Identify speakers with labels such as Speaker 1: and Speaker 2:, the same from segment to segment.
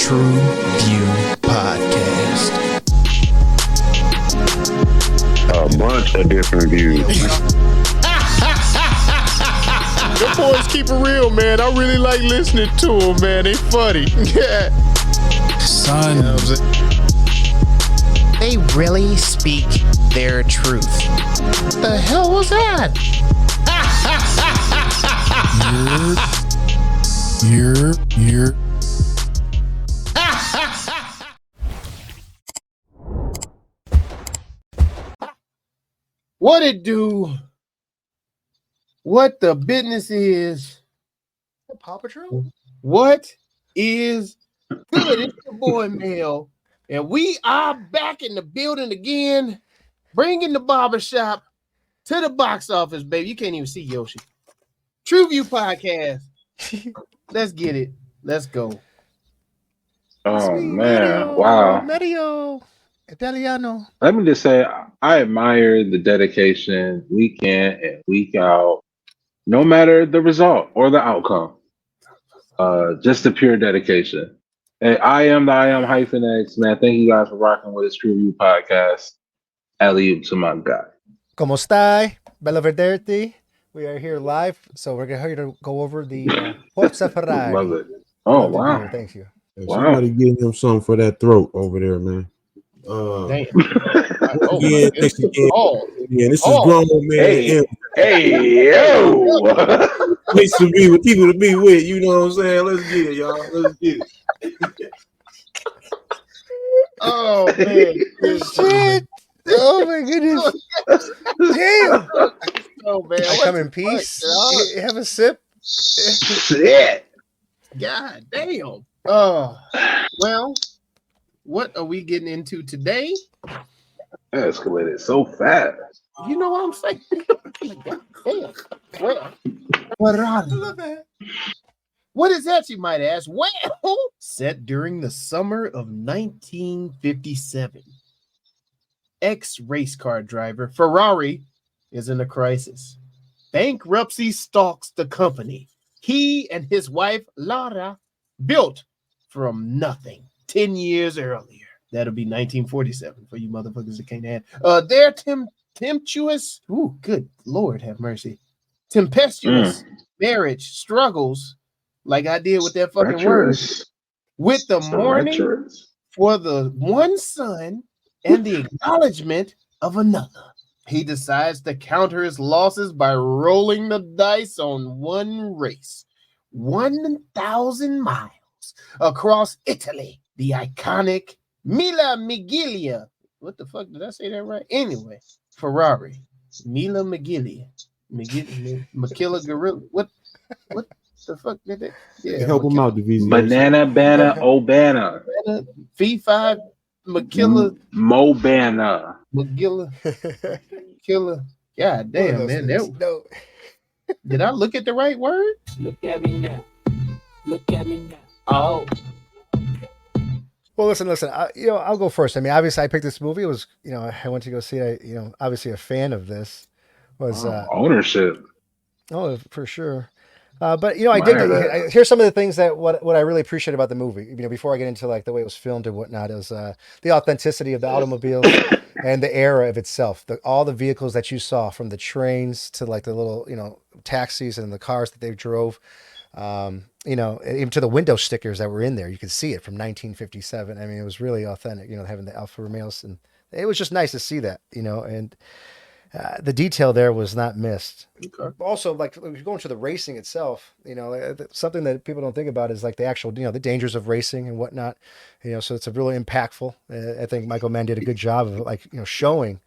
Speaker 1: TruVue Podcast.
Speaker 2: A bunch of different views.
Speaker 1: The boys keep it real, man. I really like listening to them, man. They funny. Yeah. Son. You know what I'm saying? They really speak their truth. The hell was that? You're. What it do? What the business is?
Speaker 3: Paw Patrol?
Speaker 1: What is good? It's your boy Mel, and we are back in the building again, bringing the barbershop to the box office, baby. You can't even see Yoshi. TruVue Podcast. Let's get it. Let's go.
Speaker 2: Oh,
Speaker 3: Sweet
Speaker 2: man. Wow.
Speaker 3: Mario. Italiano.
Speaker 2: Let me just say, I admire the dedication week in and week out, no matter the result or the outcome. Just the pure dedication. Hey, I am -X, man. Thank you guys for rocking with this TruVue Podcast. Alley-oop to my guy.
Speaker 3: Como stai? Bello vederti. We are here live, so we're here to go over the Forza Ferrari.
Speaker 2: Love it. Oh,
Speaker 3: Love to be
Speaker 2: wow.
Speaker 3: here. Thank you.
Speaker 4: Hey,
Speaker 2: Wow.
Speaker 4: somebody getting him something for that throat over there, man.
Speaker 1: Damn.
Speaker 4: Yeah, this is grown man.
Speaker 2: Hey. Hey, yo.
Speaker 4: Place to be with people to be with. You know what I'm saying? Let's get it, y'all. Let's get it.
Speaker 1: Oh man.
Speaker 3: Shit. Oh my goodness. Damn.
Speaker 1: Oh man.
Speaker 3: I come in peace. Have a sip.
Speaker 2: Shit.
Speaker 1: God damn. Well, what are we getting into today?
Speaker 2: That escalated so fast.
Speaker 1: You know what I'm saying? God damn. Well, Ferrari. What is that, you might ask? Well, set during the summer of 1957. Ex-racecar driver Ferrari is in a crisis. Bankruptcy stalks the company he and his wife Lara built from nothing 10 years earlier. That'll be 1947 for you motherfuckers that can't add. Their tempestuous, good Lord have mercy, tempestuous marriage struggles, like I did with that fucking word, with the mourning for the one son and the acknowledgement of another. He decides to counter his losses by rolling the dice on one race, 1,000 miles across Italy. The iconic Mille Miglia. What the fuck, did I say that right? Anyway, Ferrari, Mille Miglia, Makilla Gorilla. What the fuck did that? Yeah,
Speaker 4: Help him out, Division.
Speaker 2: Banana, Banna, Obana.
Speaker 1: V5, Makilla,
Speaker 2: Mobana.
Speaker 1: Magilla, Killer. God damn, man.
Speaker 3: No.
Speaker 1: Did I look at the right word?
Speaker 5: Look at me now. Look at me now. Oh.
Speaker 3: Well, listen. I'll go first. I mean, obviously, I picked this movie. It was, I went to go see it. Obviously, a fan of this was
Speaker 2: Ownership.
Speaker 3: Oh, for sure. But I did. Here's some of the things that what I really appreciate about the movie. Before I get into like the way it was filmed and whatnot, is the authenticity of the automobiles and the era of itself. All the vehicles that you saw, from the trains to like the little taxis and the cars that they drove. Even to the window stickers that were in there, you could see it from 1957. I mean, it was really authentic. Having the Alfa Romeos, and it was just nice to see that. And the detail there was not missed. Okay. Also, like going to the racing itself, something that people don't think about is like the actual, the dangers of racing and whatnot. So it's a really impactful. I think Michael Mann did a good job of like showing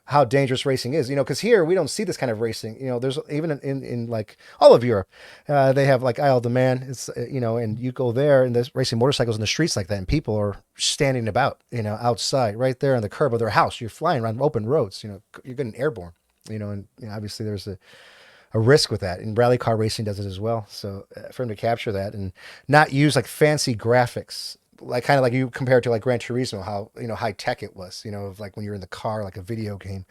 Speaker 3: how dangerous racing is, because here we don't see this kind of racing. There's even in like all of Europe, they have like Isle de Man. It's and you go there and there's racing motorcycles in the streets like that, and people are standing about, outside right there on the curb of their house. You're flying around open roads. You're getting airborne. And obviously there's a risk with that, and rally car racing does it as well. So for him to capture that and not use like fancy graphics, like kind of like you compare it to like Gran Turismo, how high tech it was, of like when you're in the car, like a video game.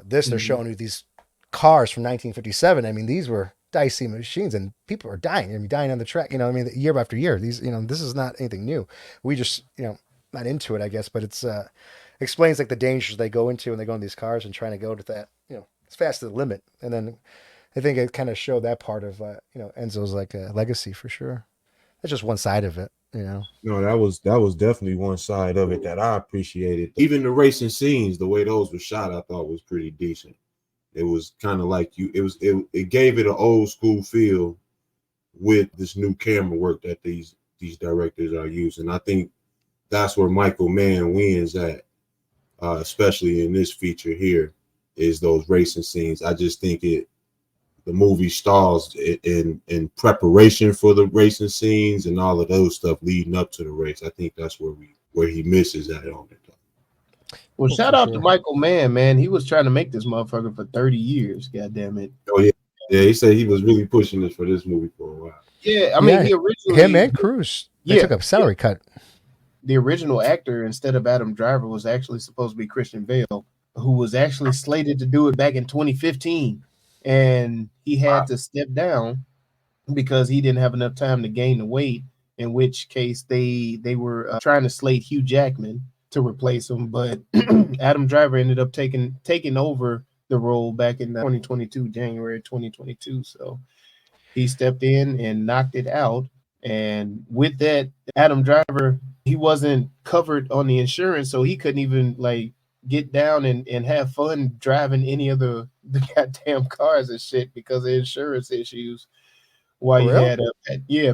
Speaker 3: They're showing you these cars from 1957. I mean, these were dicey machines, and people are dying. I mean, dying on the track. You know, I mean, year after year. These, you know, this is not anything new. We just, you know, not into it, I guess. But it's explains like the dangers they go into when they go in these cars and trying to go to that, you know, as fast as the limit. And then I think it kind of showed that part of, you know, Enzo's like legacy for sure. That's just one side of it, you know.
Speaker 4: No, that was definitely one side of it that I appreciated. Even the racing scenes, the way those were shot, I thought was pretty decent. It was kind of like it gave it an old school feel with this new camera work that these directors are using. I think that's where Michael Mann wins at, especially in this feature here, is those racing scenes. I just think the movie stalls in preparation for the racing scenes and all of those stuff leading up to the race. I think that's where he misses that on it.
Speaker 1: Well, shout out to Michael Mann, man. He was trying to make this motherfucker for 30 years. God damn it.
Speaker 4: Oh yeah, yeah. He said he was really pushing this for this movie for a while.
Speaker 1: Yeah, I mean, he originally
Speaker 3: him and Cruz. They took a salary cut.
Speaker 1: The original actor, instead of Adam Driver, was actually supposed to be Christian Bale, who was actually slated to do it back in 2015. And he had to step down because he didn't have enough time to gain the weight, in which case they were trying to slate Hugh Jackman to replace him. But Adam Driver ended up taking over the role back in January 2022. So he stepped in and knocked it out. And with that, Adam Driver, he wasn't covered on the insurance, so he couldn't even like get down and have fun driving any of the goddamn cars and shit because of insurance issues. While you had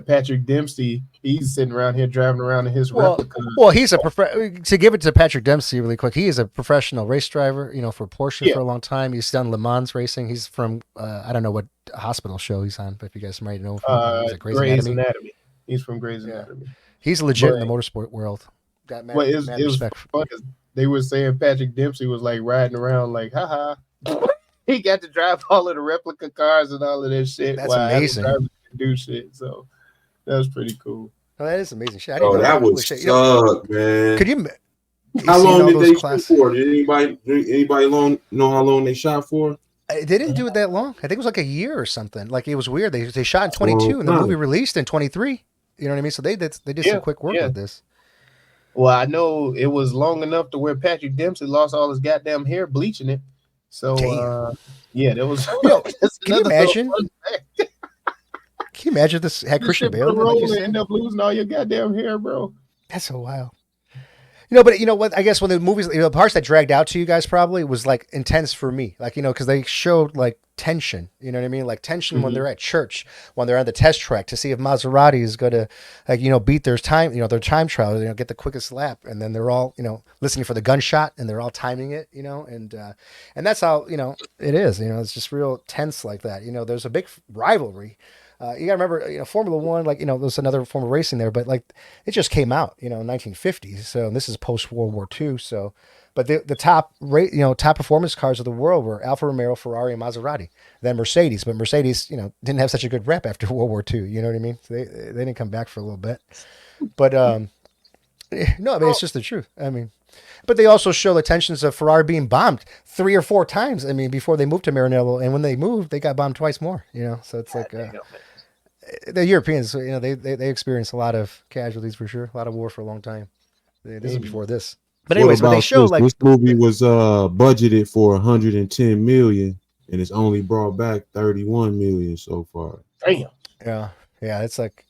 Speaker 1: Patrick Dempsey, he's sitting around here driving around in his replica.
Speaker 3: Well, he's to give it to Patrick Dempsey really quick. He is a professional race driver, you know, for Porsche for a long time. He's done Le Mans racing. He's from I don't know what hospital show he's on, but if you guys might know him,
Speaker 1: Grey's Anatomy. He's from Grey's Anatomy.
Speaker 3: He's legit in the motorsport world. Got mad,
Speaker 1: it was fun. They were saying Patrick Dempsey was like riding around like, haha. He got to drive all of the replica cars and all of that shit.
Speaker 3: That's amazing.
Speaker 1: Do shit. So that was pretty cool.
Speaker 3: Oh, that is amazing shit.
Speaker 4: That was suck, man.
Speaker 3: Could you?
Speaker 4: How long did they shoot for? Did anybody know how long they shot for?
Speaker 3: They didn't do it that long. I think it was like a year or something. Like it was weird. They shot in 22 and the movie released in 23. You know what I mean? So they did some quick work with this.
Speaker 1: Well, I know it was long enough to where Patrick Dempsey lost all his goddamn hair bleaching it. So, that was.
Speaker 3: Can you imagine? Can you imagine this had Christian Bale?
Speaker 1: You end up losing all your goddamn hair, bro.
Speaker 3: That's so wild. You know, but you know what? I guess when the movies, you know, the parts that dragged out to you guys probably was like intense for me. Like, you know, because they showed like tension. You know what I mean? Like tension when they're at church, when they're on the test track to see if Maserati is going to, like, you know, beat their time, you know, their time trial, you know, get the quickest lap. And then they're all, you know, listening for the gunshot and they're all timing it, you know, and that's how, you know, it is. You know, it's just real tense like that. You know, there's a big rivalry. You gotta remember, you know, Formula One, like, you know, there's another form of racing there, but like it just came out, you know, in 1950s. So this is post World War II. So, but the top rate, you know, top performance cars of the world were Alfa Romeo, Ferrari, and Maserati. Then Mercedes, but Mercedes, you know, didn't have such a good rep after World War II. You know what I mean? So they didn't come back for a little bit. But no, I mean, it's just the truth. I mean, but they also show the tensions of Ferrari being bombed 3 or 4 times. I mean, before they moved to Maranello, and when they moved, they got bombed twice more. You know, so it's like. The Europeans, you know, they experienced a lot of casualties for sure, a lot of war for a long time. This is before this. But anyways, when they show like
Speaker 4: this movie was budgeted for 110 million and it's only brought back 31 million so far.
Speaker 1: Damn.
Speaker 3: Yeah, it's like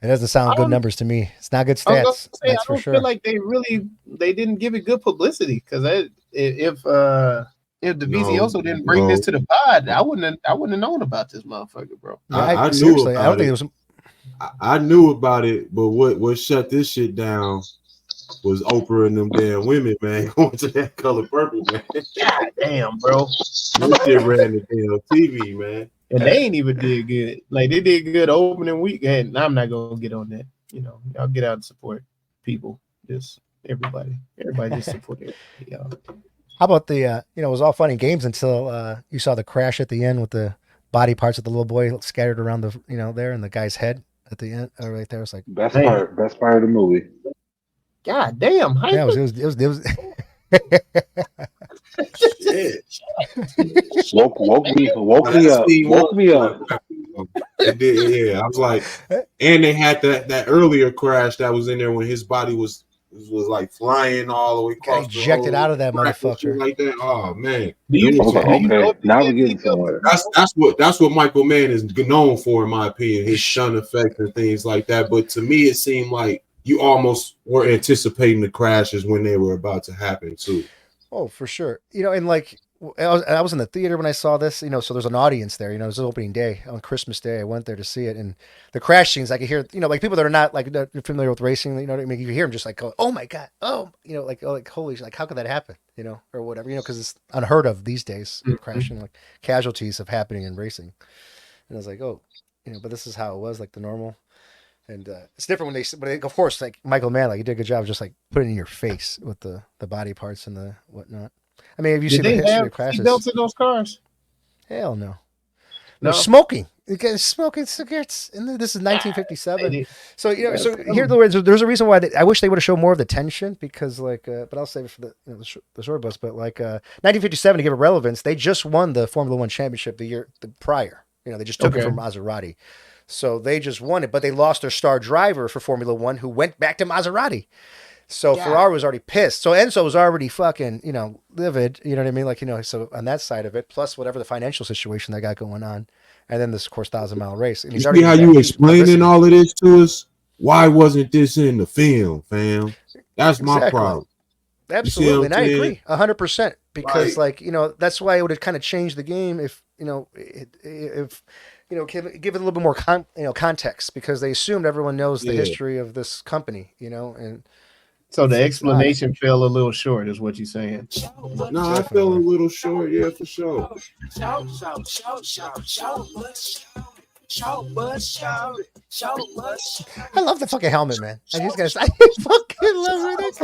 Speaker 3: it doesn't sound good numbers to me. It's not good stats.
Speaker 1: I don't feel like they didn't give it good publicity because if Davizioso didn't bring this to the pod, I wouldn't have known about this motherfucker, bro.
Speaker 4: I knew about I don't think it was. I knew about it, but what shut this shit down was Oprah and them damn women, man, going to that Color Purple, man.
Speaker 1: God damn, bro.
Speaker 4: This shit ran the damn TV, man.
Speaker 1: And they ain't even did good. Like they did good opening weekend. I'm not gonna get on that. You know, y'all get out and support people. Just everybody just support it. Y'all.
Speaker 3: How about the, you know, it was all fun and games until you saw the crash at the end with the body parts of the little boy scattered around the, you know, there and the guy's head at the end. Right there. It's like
Speaker 2: best part of the movie.
Speaker 1: God damn.
Speaker 3: Yeah, it was
Speaker 2: woke me up.
Speaker 4: It did, yeah. I was like, and they had that earlier crash that was in there when his body was like flying all the way
Speaker 3: Got
Speaker 4: across the
Speaker 3: ejected out of that
Speaker 4: track and shit
Speaker 3: motherfucker.
Speaker 4: like that. Oh man,
Speaker 1: Do you,
Speaker 4: it was
Speaker 2: Okay,
Speaker 1: do you know
Speaker 2: okay.
Speaker 1: if he
Speaker 2: Now
Speaker 1: did
Speaker 2: we're getting
Speaker 1: anything else?
Speaker 2: somewhere.
Speaker 4: that's what Michael Mann is known for, in my opinion, his stun effect and things like that. But to me, it seemed like you almost were anticipating the crashes when they were about to happen too.
Speaker 3: Oh, for sure. And like I was in the theater when I saw this, so there's an audience there, it was opening day on Christmas Day. I went there to see it, and the crash scenes, I could hear, like people that are not like familiar with racing, you know what I mean? You hear them just like go, oh my God. Oh, like holy, like how could that happen? Or whatever, because it's unheard of these days, crashing, like casualties of happening in racing. And I was like, oh, but this is how it was, like the normal. And it's different when they, of course, like Michael Mann, like he did a good job of just like putting it in your face with the body parts and the whatnot. I mean, have you seen the history of crashes?
Speaker 1: Belts in those cars?
Speaker 3: Hell no.
Speaker 1: No.
Speaker 3: They're smoking. You guys smoking cigarettes. And this is 1957. So there's a reason why I wish they would have shown more of the tension, because but I'll save it for the short bus. But 1957, to give it relevance, they just won the Formula One championship the year prior. They just took it from Maserati. So they just won it, but they lost their star driver for Formula One, who went back to Maserati. So Ferrari was already pissed. So Enzo was already fucking, livid. You know what I mean? Like, so on that side of it, plus whatever the financial situation they got going on. And then this, of course, 1,000-mile race. And
Speaker 4: you see how you explaining all of this to us? Why wasn't this in the film, fam? That's my problem.
Speaker 3: Absolutely. And I agree 100%, because that's why it would have kind of changed the game if give it a little bit more context, because they assumed everyone knows the history of this company, and
Speaker 1: so the explanation fell a little short, is what you're saying.
Speaker 4: No, I fell a little short, yeah, for sure.
Speaker 3: I love the fucking helmet, man. I fucking love it.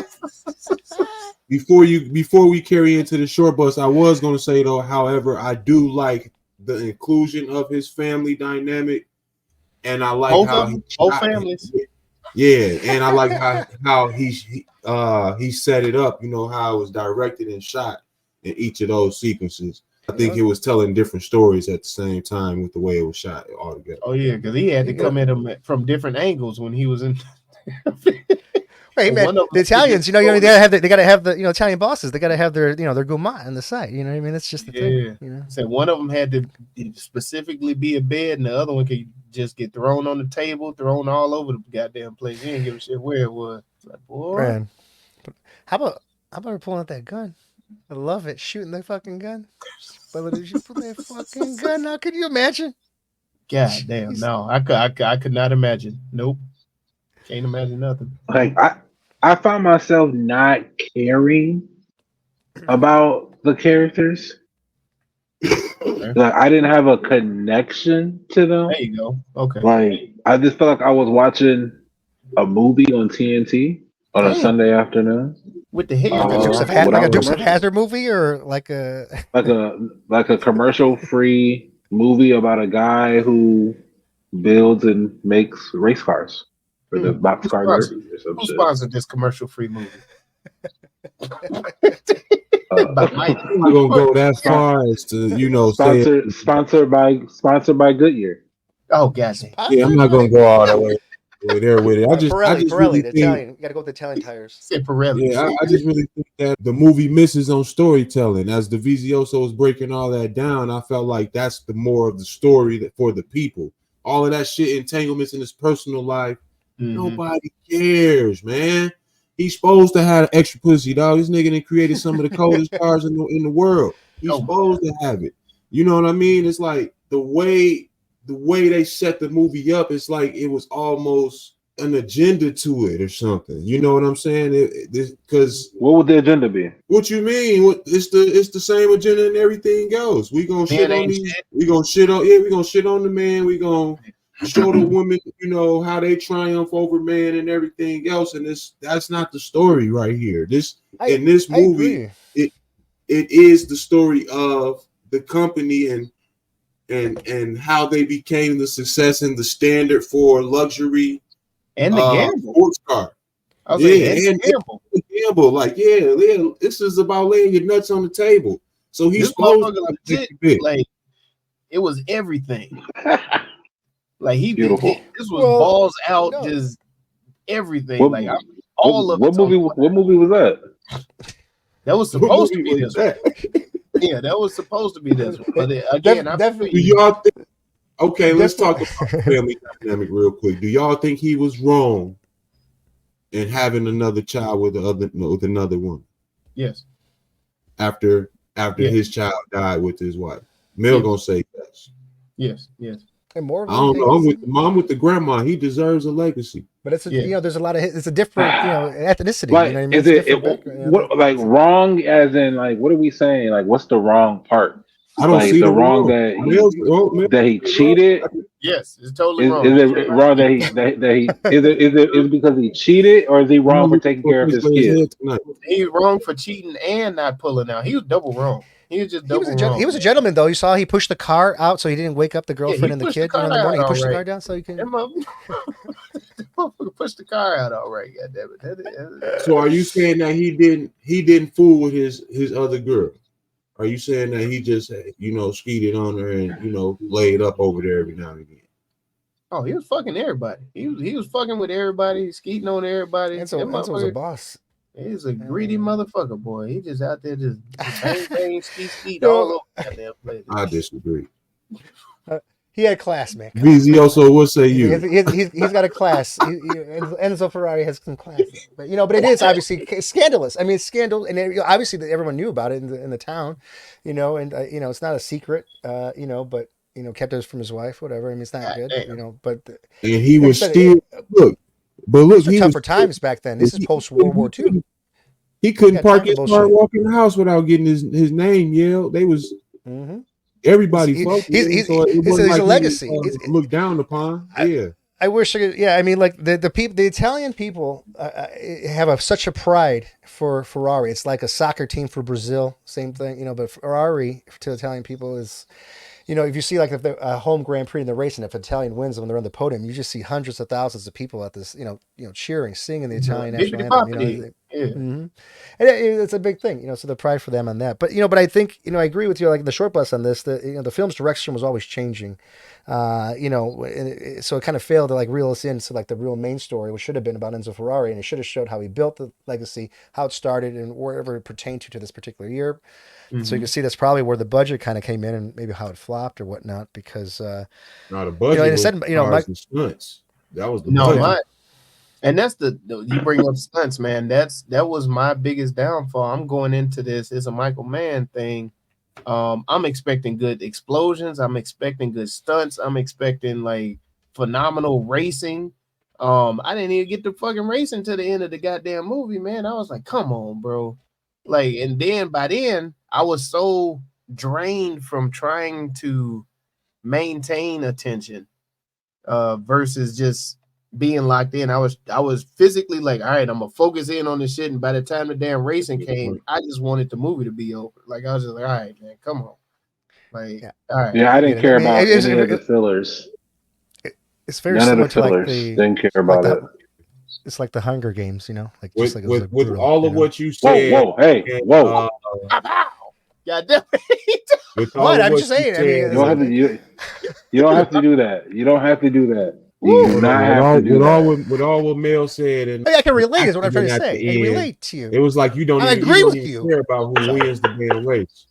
Speaker 4: Before we carry into the short bus, I was going to say though, however, I do like the inclusion of his family dynamic, and I like
Speaker 1: both families.
Speaker 4: Yeah, and I like how he set it up. How it was directed and shot in each of those sequences. I think it was telling different stories at the same time with the way it was shot all together.
Speaker 1: Oh yeah, because he had to come at him from different angles when he was in.
Speaker 3: Right, man. The Italians, they gotta have the Italian bosses. They gotta have their their gourmet on the side. You know what I mean? That's just the thing.
Speaker 1: So one of them had to specifically be a bed, and the other one could just get thrown on the table, thrown all over the goddamn place. You didn't give a shit where it was. It's like, boy, man.
Speaker 3: How about her pulling out that gun? I love it. Shooting the fucking gun. But did you put that fucking gun out? Could you imagine?
Speaker 1: God damn, no. I could not imagine. Nope. Can't imagine nothing.
Speaker 2: Like I found myself not caring about the characters. Like I didn't have a connection to them.
Speaker 1: There you go. Okay.
Speaker 2: Like I just felt like I was watching a movie on TNT on a Sunday afternoon.
Speaker 1: With the hit,
Speaker 3: like a Dukes of Hazzard movie, or like a
Speaker 2: commercial free movie about a guy who builds and makes race cars for the boxcar derby or some
Speaker 1: shit. Who sponsored this commercial free movie?
Speaker 4: I'm not gonna go that far as to
Speaker 2: sponsored by Goodyear.
Speaker 1: Oh god,
Speaker 4: yeah, I'm not gonna go all that way there with it. I just
Speaker 3: Pirelli,
Speaker 4: really
Speaker 3: the Italian. You gotta go with the Italian tires.
Speaker 1: Say Pirelli.
Speaker 4: Yeah, I just really think that the movie misses on storytelling. As the Vizioso was breaking all that down, I felt like that's the more of the story that for the people. All of that shit, entanglements in his personal life, nobody cares, man. He's supposed to have extra pussy, dog. This nigga done created some of the coldest cars in the world. He's supposed to have it. You know what I mean? It's like the way they set the movie up, it's like it was almost an agenda to it or something. You know what I'm saying? Because
Speaker 2: what would the agenda be?
Speaker 4: What you mean? It's the same agenda and everything else. We gonna shit on these. We gonna shit on. Yeah, we gonna shit on the man. We gonna show the women, how they triumph over man and everything else. And that's not the story right here. In this movie, it is the story of the company and how they became the success and the standard for luxury
Speaker 1: and the gamble
Speaker 4: sports car. And gamble. Like, this is about laying your nuts on the table. So he's supposed to
Speaker 1: like it was everything. Like
Speaker 2: Beautiful.
Speaker 1: this was
Speaker 3: Well,
Speaker 1: balls out,
Speaker 3: no.
Speaker 1: just everything.
Speaker 2: What,
Speaker 1: Like all of
Speaker 2: what
Speaker 1: it's
Speaker 2: movie?
Speaker 1: on.
Speaker 2: What movie was that?
Speaker 1: That was
Speaker 4: What
Speaker 1: supposed to
Speaker 4: movie
Speaker 1: be
Speaker 4: was
Speaker 1: this one.
Speaker 4: that?
Speaker 1: Yeah, that was supposed to be this one. But again, I feel
Speaker 4: Do
Speaker 1: you.
Speaker 4: y'all think? Okay, let's talk about
Speaker 3: Definitely.
Speaker 4: family dynamic real quick. Do y'all think he was wrong in having another child with another woman
Speaker 1: Yes.
Speaker 4: after
Speaker 1: Yeah.
Speaker 4: his child died with his wife? Mel
Speaker 1: Yeah.
Speaker 4: gonna say yes.
Speaker 1: Yes. Yes.
Speaker 3: And more of
Speaker 4: I don't know. I'm
Speaker 3: anything,
Speaker 4: with the mom, with the grandma. He deserves a legacy.
Speaker 3: but it's
Speaker 1: Yeah.
Speaker 3: there's a lot of it's a different ethnicity.
Speaker 2: Like,
Speaker 3: You know what I mean?
Speaker 2: is
Speaker 3: It's a
Speaker 2: it
Speaker 3: different background.
Speaker 2: what like wrong? As in, like, what are we saying? Like, what's the wrong part?
Speaker 4: I don't
Speaker 2: Like
Speaker 4: see
Speaker 2: the
Speaker 4: the
Speaker 2: wrong
Speaker 4: wrong.
Speaker 2: that he cheated.
Speaker 1: Yes. It's totally
Speaker 2: Is
Speaker 1: wrong.
Speaker 2: it wrong that he is it because he cheated, or is he wrong for taking care of his kids?
Speaker 1: He was wrong for cheating and not pulling out. He was double wrong. He was just
Speaker 3: He was
Speaker 1: double wrong.
Speaker 3: he was a gentleman though. You saw he pushed the car out so he didn't wake up the
Speaker 1: Yeah, he
Speaker 3: girlfriend and the
Speaker 1: pushed the
Speaker 3: kid. You know,
Speaker 1: car
Speaker 3: in the morning
Speaker 1: out
Speaker 3: he pushed the
Speaker 1: alright.
Speaker 3: car down so he
Speaker 1: That
Speaker 3: can.
Speaker 1: motherfucker pushed the car out all right. Goddammit.
Speaker 4: So are you saying that he didn't fool with his other girl? Are you saying that he just skeeted on her and laid up over there every now and again?
Speaker 1: Oh, he was fucking everybody. He was fucking with everybody, skeeting on everybody.
Speaker 3: Enzo was a boss.
Speaker 1: He's a greedy motherfucker, boy. He just out there just bang, skeet
Speaker 3: No.
Speaker 1: all over goddamn place.
Speaker 4: I disagree.
Speaker 3: He had class, man.
Speaker 4: Vizioso, what say you?
Speaker 3: He's got a class. Enzo Ferrari has some class, but it is obviously scandalous. I mean, it's scandal, and obviously everyone knew about it in the town, and it's not a secret, but kept it from his wife, whatever. I mean, it's not good, but
Speaker 4: And he
Speaker 3: like I
Speaker 4: was
Speaker 3: said,
Speaker 4: still look,
Speaker 3: these are tougher times back then. This is post World War II.
Speaker 4: He couldn't
Speaker 3: Got
Speaker 4: park
Speaker 3: time
Speaker 4: his
Speaker 3: for
Speaker 4: car,
Speaker 3: bullshit.
Speaker 4: walk in the house without getting his name yelled. They was
Speaker 3: Mm-hmm.
Speaker 4: everybody fucked with him, so it wasn't
Speaker 3: he's
Speaker 4: like
Speaker 3: a legacy.
Speaker 4: he was, looked down upon.
Speaker 3: I wish I could. Yeah, I mean, like the people, the Italian people have such a pride for Ferrari. It's like a soccer team for Brazil, same thing, But Ferrari to Italian people is, if you see like a home Grand Prix in the race, and if Italian wins when they're on the podium, you just see hundreds of thousands of people at this, cheering, singing the Italian national anthem.
Speaker 1: Yeah.
Speaker 3: Mm-hmm. And it's a big thing, so the pride for them on that. But but I think I agree with you. Like the short bus on this, the film's direction was always changing. So it kind of failed to like reel us into like the real main story, which should have been about Enzo Ferrari, and it should have showed how he built the legacy, how it started, and wherever it pertained to this particular year.
Speaker 1: Mm-hmm.
Speaker 3: So you can see that's probably where the budget kind of came in, and maybe how it flopped or whatnot. Because
Speaker 4: Now the budget was cars and stunts. That was the budget.
Speaker 1: And that's you bring up stunts, man. That was my biggest downfall. I'm going into this. It's a Michael Mann thing. I'm expecting good explosions. I'm expecting good stunts. I'm expecting like phenomenal racing. I didn't even get the fucking racing to the end of the goddamn movie, man. I was like, come on, bro. Like, and then by then I was so drained from trying to maintain attention versus just being locked in. I was physically like, all right, I'm gonna focus in on this shit. And by the time the damn racing came, I just wanted the movie to be over. Like I was just like, all right, man, come on. Like, all right.
Speaker 2: Yeah, I didn't care about any of the fillers.
Speaker 3: It's very
Speaker 2: None
Speaker 3: similar
Speaker 2: of the fillers.
Speaker 3: To like
Speaker 2: didn't care about it.
Speaker 3: It's like the Hunger Games, like
Speaker 4: with,
Speaker 3: just like
Speaker 4: with
Speaker 3: brutal,
Speaker 4: all of what you said.
Speaker 2: Whoa, hey, whoa.
Speaker 1: God damn it.
Speaker 3: What? I'm just saying. I mean,
Speaker 2: you don't have to do that. You don't have to do that. You do not have to do that.
Speaker 4: With all what Mel said, and
Speaker 3: I can relate. Is what I'm trying to say. I can relate to you.
Speaker 4: It was like you don't.
Speaker 3: I agree with you.
Speaker 4: Care about who wins the damn race.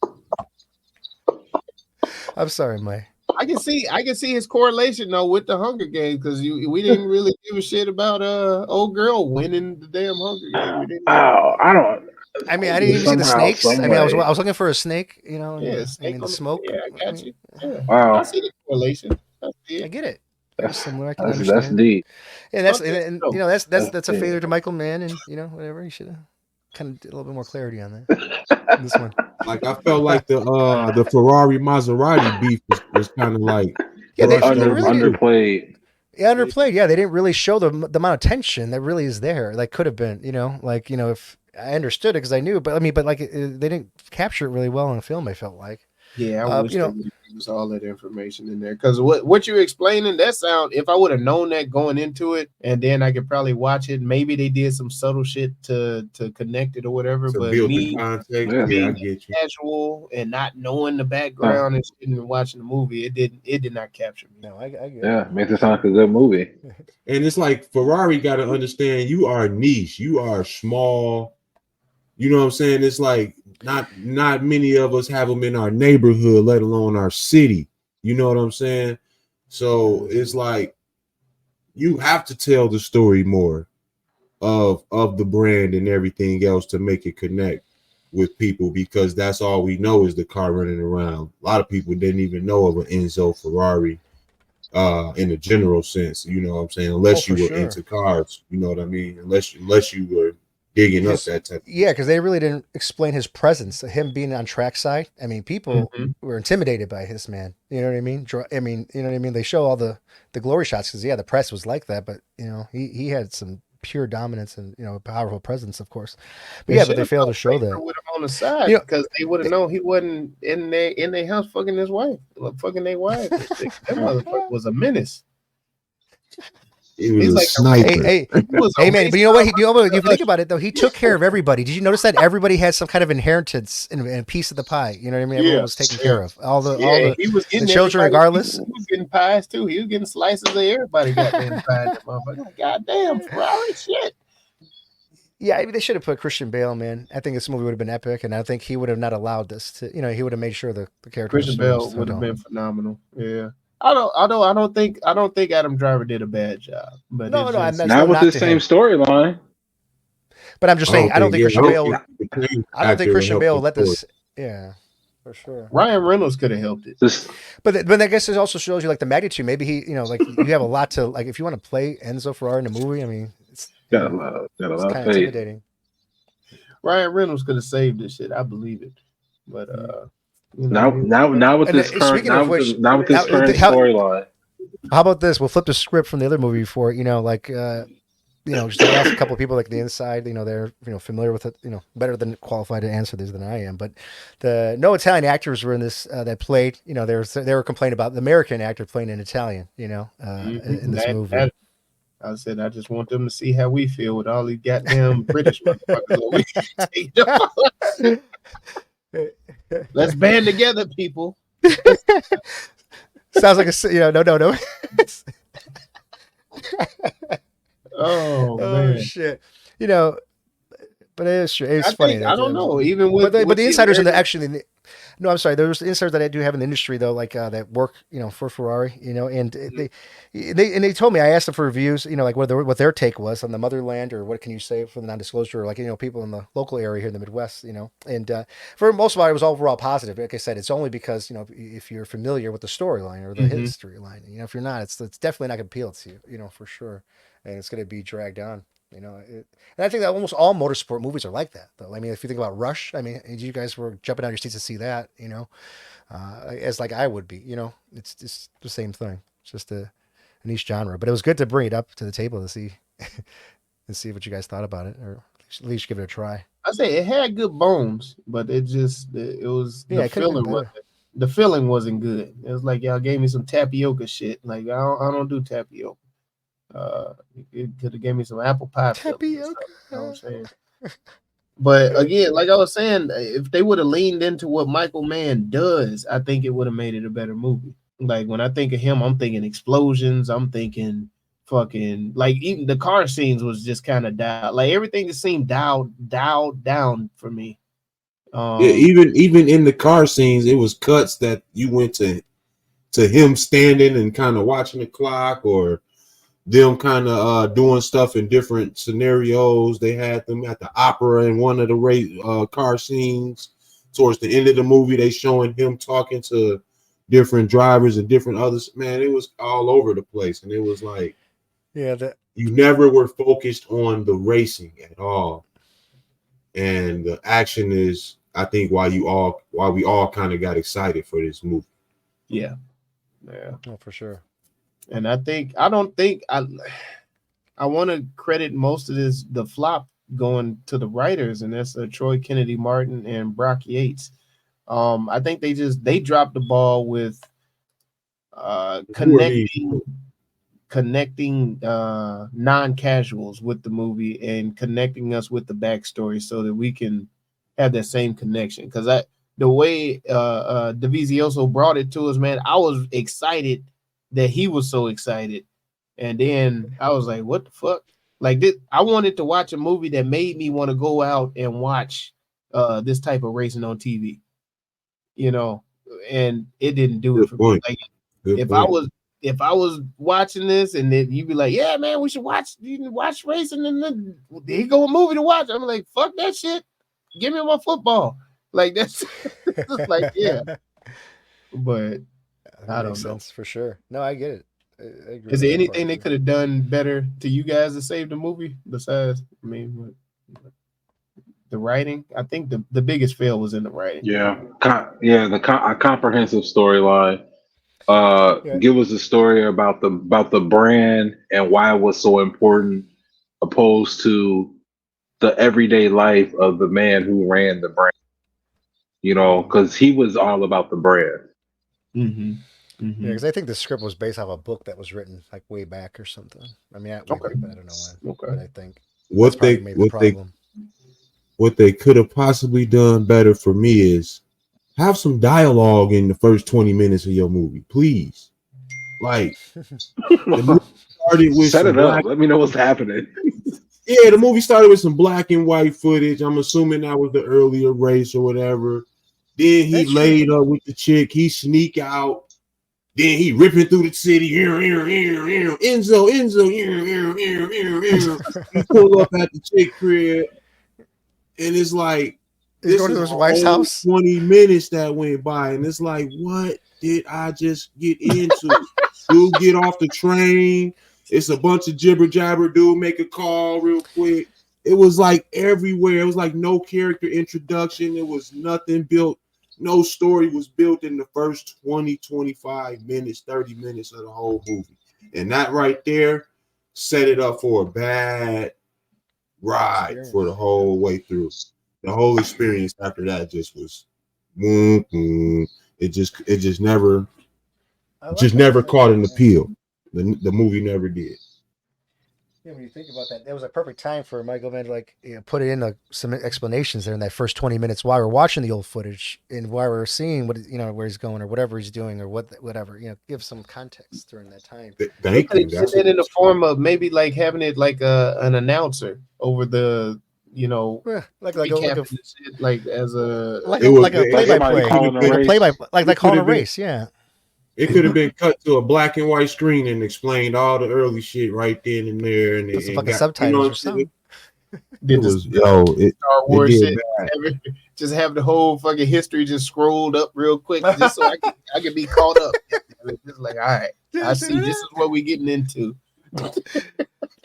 Speaker 3: I'm sorry, Mike.
Speaker 1: I can see his correlation though with the Hunger Games because we didn't really give a shit about old girl winning the damn Hunger Games.
Speaker 2: I don't.
Speaker 3: I mean, I didn't even see the snakes. I mean, I was looking for a snake.
Speaker 1: Yeah,
Speaker 3: snake the smoke.
Speaker 1: Yeah, I got you. Yeah.
Speaker 2: Wow.
Speaker 1: I see the correlation.
Speaker 3: I get it. Very similar. I can
Speaker 2: That's
Speaker 3: understand.
Speaker 2: deep.
Speaker 3: And that's a failure to Michael Mann, and whatever. You should have kind of did a little bit more clarity on that. This one.
Speaker 4: Like I felt like the Ferrari Maserati beef was kind of like
Speaker 3: they really
Speaker 2: underplayed.
Speaker 3: Yeah, underplayed. Yeah, they didn't really show the amount of tension that really is there. Like could have been, if I understood it because I knew, but I mean, they didn't capture it really well in the film. I felt like.
Speaker 1: Yeah, I wish
Speaker 3: You
Speaker 1: they
Speaker 3: know,
Speaker 1: would have used all that information in there. Because what you're explaining, that sound, if I would have known that going into it, and then I could probably watch it, maybe they did some subtle shit to connect it or whatever.
Speaker 4: To
Speaker 1: But
Speaker 4: build the
Speaker 1: me
Speaker 4: context.
Speaker 2: Yeah.
Speaker 4: Yeah, I
Speaker 1: being
Speaker 4: get you.
Speaker 1: casual and not knowing the
Speaker 2: Yeah.
Speaker 1: background and shit and watching the movie, it did not capture me.
Speaker 3: no, I get
Speaker 2: Yeah.
Speaker 3: it.
Speaker 2: Makes it sound like a good movie.
Speaker 4: And it's like Ferrari got to understand you are niche, you are small. You know what I'm saying? It's like not many of us have them in our neighborhood, let alone our city. You know what I'm saying? So it's like you have to tell the story more of the brand and everything else to make it connect with people, because that's all we know is the car running around. A lot of people didn't even know of an Enzo Ferrari in a general sense, you know what I'm saying, unless
Speaker 3: for
Speaker 4: you were
Speaker 3: sure.
Speaker 4: into cars, you know what I mean, unless you were digging up that type of
Speaker 3: Yeah, because they really didn't explain his presence, him being on trackside. I mean, people were intimidated by his man. You know what I mean? I mean, you know what I mean? They show all the glory shots because, yeah, the press was like that, but, you know, he had some pure dominance and, you know, a powerful presence, of course. But yeah, but they failed to show that.
Speaker 1: With him on the side,
Speaker 3: You know,
Speaker 1: because they would have known he wasn't in their house fucking his wife, fucking their wife. That motherfucker was a menace.
Speaker 4: It was
Speaker 1: He's
Speaker 4: a
Speaker 1: like,
Speaker 4: sniper.
Speaker 1: He was a
Speaker 3: Hey man, but you know what? If you
Speaker 1: race
Speaker 3: think about it, though, he took care of everybody. Did you notice that everybody had some kind of inheritance and a piece of the pie? You know what I mean? Everyone was taken care of. All the
Speaker 1: he was getting
Speaker 3: children,
Speaker 1: everybody-
Speaker 3: regardless.
Speaker 1: He was getting pies too. He was getting slices of everybody. Goddamn pie. That motherfucker. Like, goddamn Ferrari shit.
Speaker 3: Yeah, I mean, they should have put Christian Bale, man. I think this movie would have been epic, and I think he would have not allowed this to. You know, he would have made sure the character.
Speaker 1: Christian Bale would have been phenomenal. Yeah. I don't think Adam Driver did a bad job. But
Speaker 3: No,
Speaker 1: it's just,
Speaker 2: Not with the same storyline.
Speaker 3: But I'm just saying, I don't think Christian Bale. I don't think Christian Bale
Speaker 4: will
Speaker 3: let this. Yeah, for sure.
Speaker 1: Ryan Reynolds could have helped it.
Speaker 3: But I guess it also shows you like the magnitude. Maybe he, you know, like you have a lot to like. If you want to play Enzo Ferrari in a movie, I mean, it's
Speaker 2: got a lot of
Speaker 3: kind of
Speaker 2: faith.
Speaker 3: intimidating.
Speaker 1: Ryan Reynolds could have saved this shit. I believe it. But
Speaker 2: you know, now with this current storyline.
Speaker 3: How about this? We'll flip the script from the other movie for, you know, like, you know, just ask a couple of people like the inside, you know, they're, you know, familiar with it, you know, better than qualified to answer these than I am. But no Italian actors were in this that played, you know, they were complaining about the American actor playing an Italian, you know, in this movie.
Speaker 1: I said, I just want them to see how we feel with all these goddamn British motherfuckers. Let's band together, people.
Speaker 3: Sounds like a, you know, no.
Speaker 1: Oh man,
Speaker 3: shit. You know, but it is true. It's funny.
Speaker 1: I don't know. Even with
Speaker 3: but the insiders in the actually. No, I'm sorry. There's insiders that I do have in the industry though, like that work, you know, for Ferrari, you know, and they told me, I asked them for reviews, you know, like what their take was on the motherland, or what can you say for the non-disclosure, or like, you know, people in the local area here in the Midwest, you know, and for most of it was overall positive. Like I said, it's only because, you know, if you're familiar with the storyline or the history line, you know, if you're not, it's definitely not going to appeal to you, you know, for sure, and it's going to be dragged on. You know, and I think that almost all motorsport movies are like that, though. I mean, if you think about Rush, I mean, you guys were jumping out your seats to see that, you know, as like I would be, you know, it's just the same thing. It's just a niche genre, but it was good to bring it up to the table to see and see what you guys thought about it, or at least give it a try.
Speaker 1: I say it had good bones, but it was the feeling wasn't good. It was like y'all gave me some tapioca shit. Like I don't do tapioca. It could have gave me some apple pie.
Speaker 3: Tapioca.
Speaker 1: You know what I'm saying? But again, like I was saying, if they would have leaned into what Michael Mann does, I think it would have made it a better movie. Like when I think of him, I'm thinking explosions. I'm thinking fucking, like, even the car scenes was just kind of dialed. Like everything just seemed dialed down for me.
Speaker 4: Yeah, even in the car scenes, it was cuts that you went to him standing and kind of watching the clock, or them kind of doing stuff in different scenarios. They had them at the opera in one of the race car scenes. Towards the end of the movie, they showing him talking to different drivers and different others. Man, it was all over the place, and it was like,
Speaker 3: yeah,
Speaker 4: you never were focused on the racing at all. And the action is, I think, why we all kind of got excited for this movie.
Speaker 1: Yeah,
Speaker 3: oh, for sure.
Speaker 1: And I want to credit most of the flop going to the writers, and that's Troy Kennedy Martin and Brock Yates. I think they dropped the ball with
Speaker 4: Who are these?
Speaker 1: connecting non-casuals with the movie and connecting us with the backstory so that we can have that same connection. Because the way Davizioso brought it to us, man, I was excited that he was so excited, and then I was like, what the fuck? Like this, I wanted to watch a movie that made me want to go out and watch this type of racing on TV, you know, and it didn't do it
Speaker 4: Good
Speaker 1: for
Speaker 4: point.
Speaker 1: me. Like
Speaker 4: Good
Speaker 1: if
Speaker 4: point.
Speaker 1: I was watching this and then you'd be like, yeah, man, we should watch racing, and then there you go, a movie to watch. I'm like, fuck that shit. Give me my football. Like that's just like, yeah. But I
Speaker 3: That
Speaker 1: don't
Speaker 3: makes
Speaker 1: know.
Speaker 3: sense for sure. No, I get it. I agree
Speaker 1: Is
Speaker 3: with
Speaker 1: there
Speaker 3: that
Speaker 1: anything
Speaker 3: part,
Speaker 1: they
Speaker 3: too.
Speaker 1: could have done better to you guys to save the movie besides, I mean, the writing? I think the biggest fail was in the writing.
Speaker 2: Yeah, a comprehensive storyline.
Speaker 3: Yeah.
Speaker 2: Give us a story about the brand and why it was so important, opposed to the everyday life of the man who ran the brand. You know, because he was all about the brand.
Speaker 1: Mm-hmm.
Speaker 3: Yeah,
Speaker 1: Mm-hmm.
Speaker 3: because I think the script was based off a book that was written like way back or something. I mean, not way
Speaker 1: Okay.
Speaker 3: back, but I don't know when.
Speaker 1: Okay.
Speaker 3: But I think that's
Speaker 4: What
Speaker 3: probably
Speaker 4: they
Speaker 3: maybe the problem.
Speaker 4: what they could have possibly done better for me is have some dialogue in the first 20 minutes of your movie, please. Like the movie started with
Speaker 2: Set
Speaker 4: some
Speaker 2: it up.
Speaker 4: black.
Speaker 2: Let me know what's happening.
Speaker 4: Yeah, the movie started with some black and white footage. I'm assuming that was the earlier race or whatever. Then he
Speaker 3: That's true.
Speaker 4: laid up with the chick. He sneak out. Then he ripping through the city. Enzo. He pull up at the chick crib, and it's like
Speaker 3: He's
Speaker 4: this
Speaker 3: going
Speaker 4: is
Speaker 3: to
Speaker 4: a
Speaker 3: his wife's
Speaker 4: whole
Speaker 3: house.
Speaker 4: 20 minutes that went by, and it's like, what did I just get into? Dude, get off the train. It's a bunch of jibber jabber. Dude, make a call real quick. It was like everywhere. It was like no character introduction. It was nothing built. No story was built in the first 20, 25 minutes, 30 minutes of the whole movie. And that right there set it up for a bad ride for the whole way through. The whole experience after that just was it just never caught an appeal. The movie never did.
Speaker 3: Yeah, when you think about that, that was a perfect time for Michael Mann to put it in some explanations there in that first 20 minutes while we're watching the old footage and while we're seeing what where he's going or whatever he's doing or whatever, give some context during that time.
Speaker 4: Thank you.
Speaker 1: That's it in the form of maybe like having it like an announcer over the
Speaker 3: like
Speaker 1: as a
Speaker 3: play-by-play,
Speaker 2: calling a race.
Speaker 3: like calling a race, yeah.
Speaker 4: It could have been cut to a black and white screen and explained all the early shit right then and there, and
Speaker 3: Put some fucking subtitles or something.
Speaker 4: It was Star
Speaker 1: Wars
Speaker 4: shit.
Speaker 1: Just have the whole fucking history just scrolled up real quick, just so I could be caught up. Just like, all right, I see. This is what we're getting into.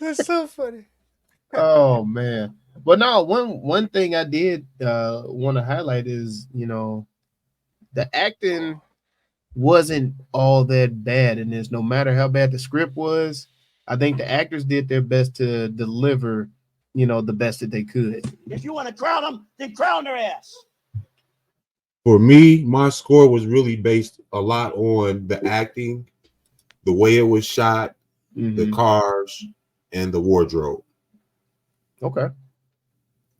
Speaker 3: That's so funny.
Speaker 1: Oh man, but no, one thing I did want to highlight is the acting wasn't all that bad in this. No matter how bad the script was, I think the actors did their best to deliver, the best that they could.
Speaker 5: If you want to crown them, then crown their ass.
Speaker 4: For me, my score was really based a lot on the acting, the way it was shot, the cars, and the wardrobe.
Speaker 1: Okay.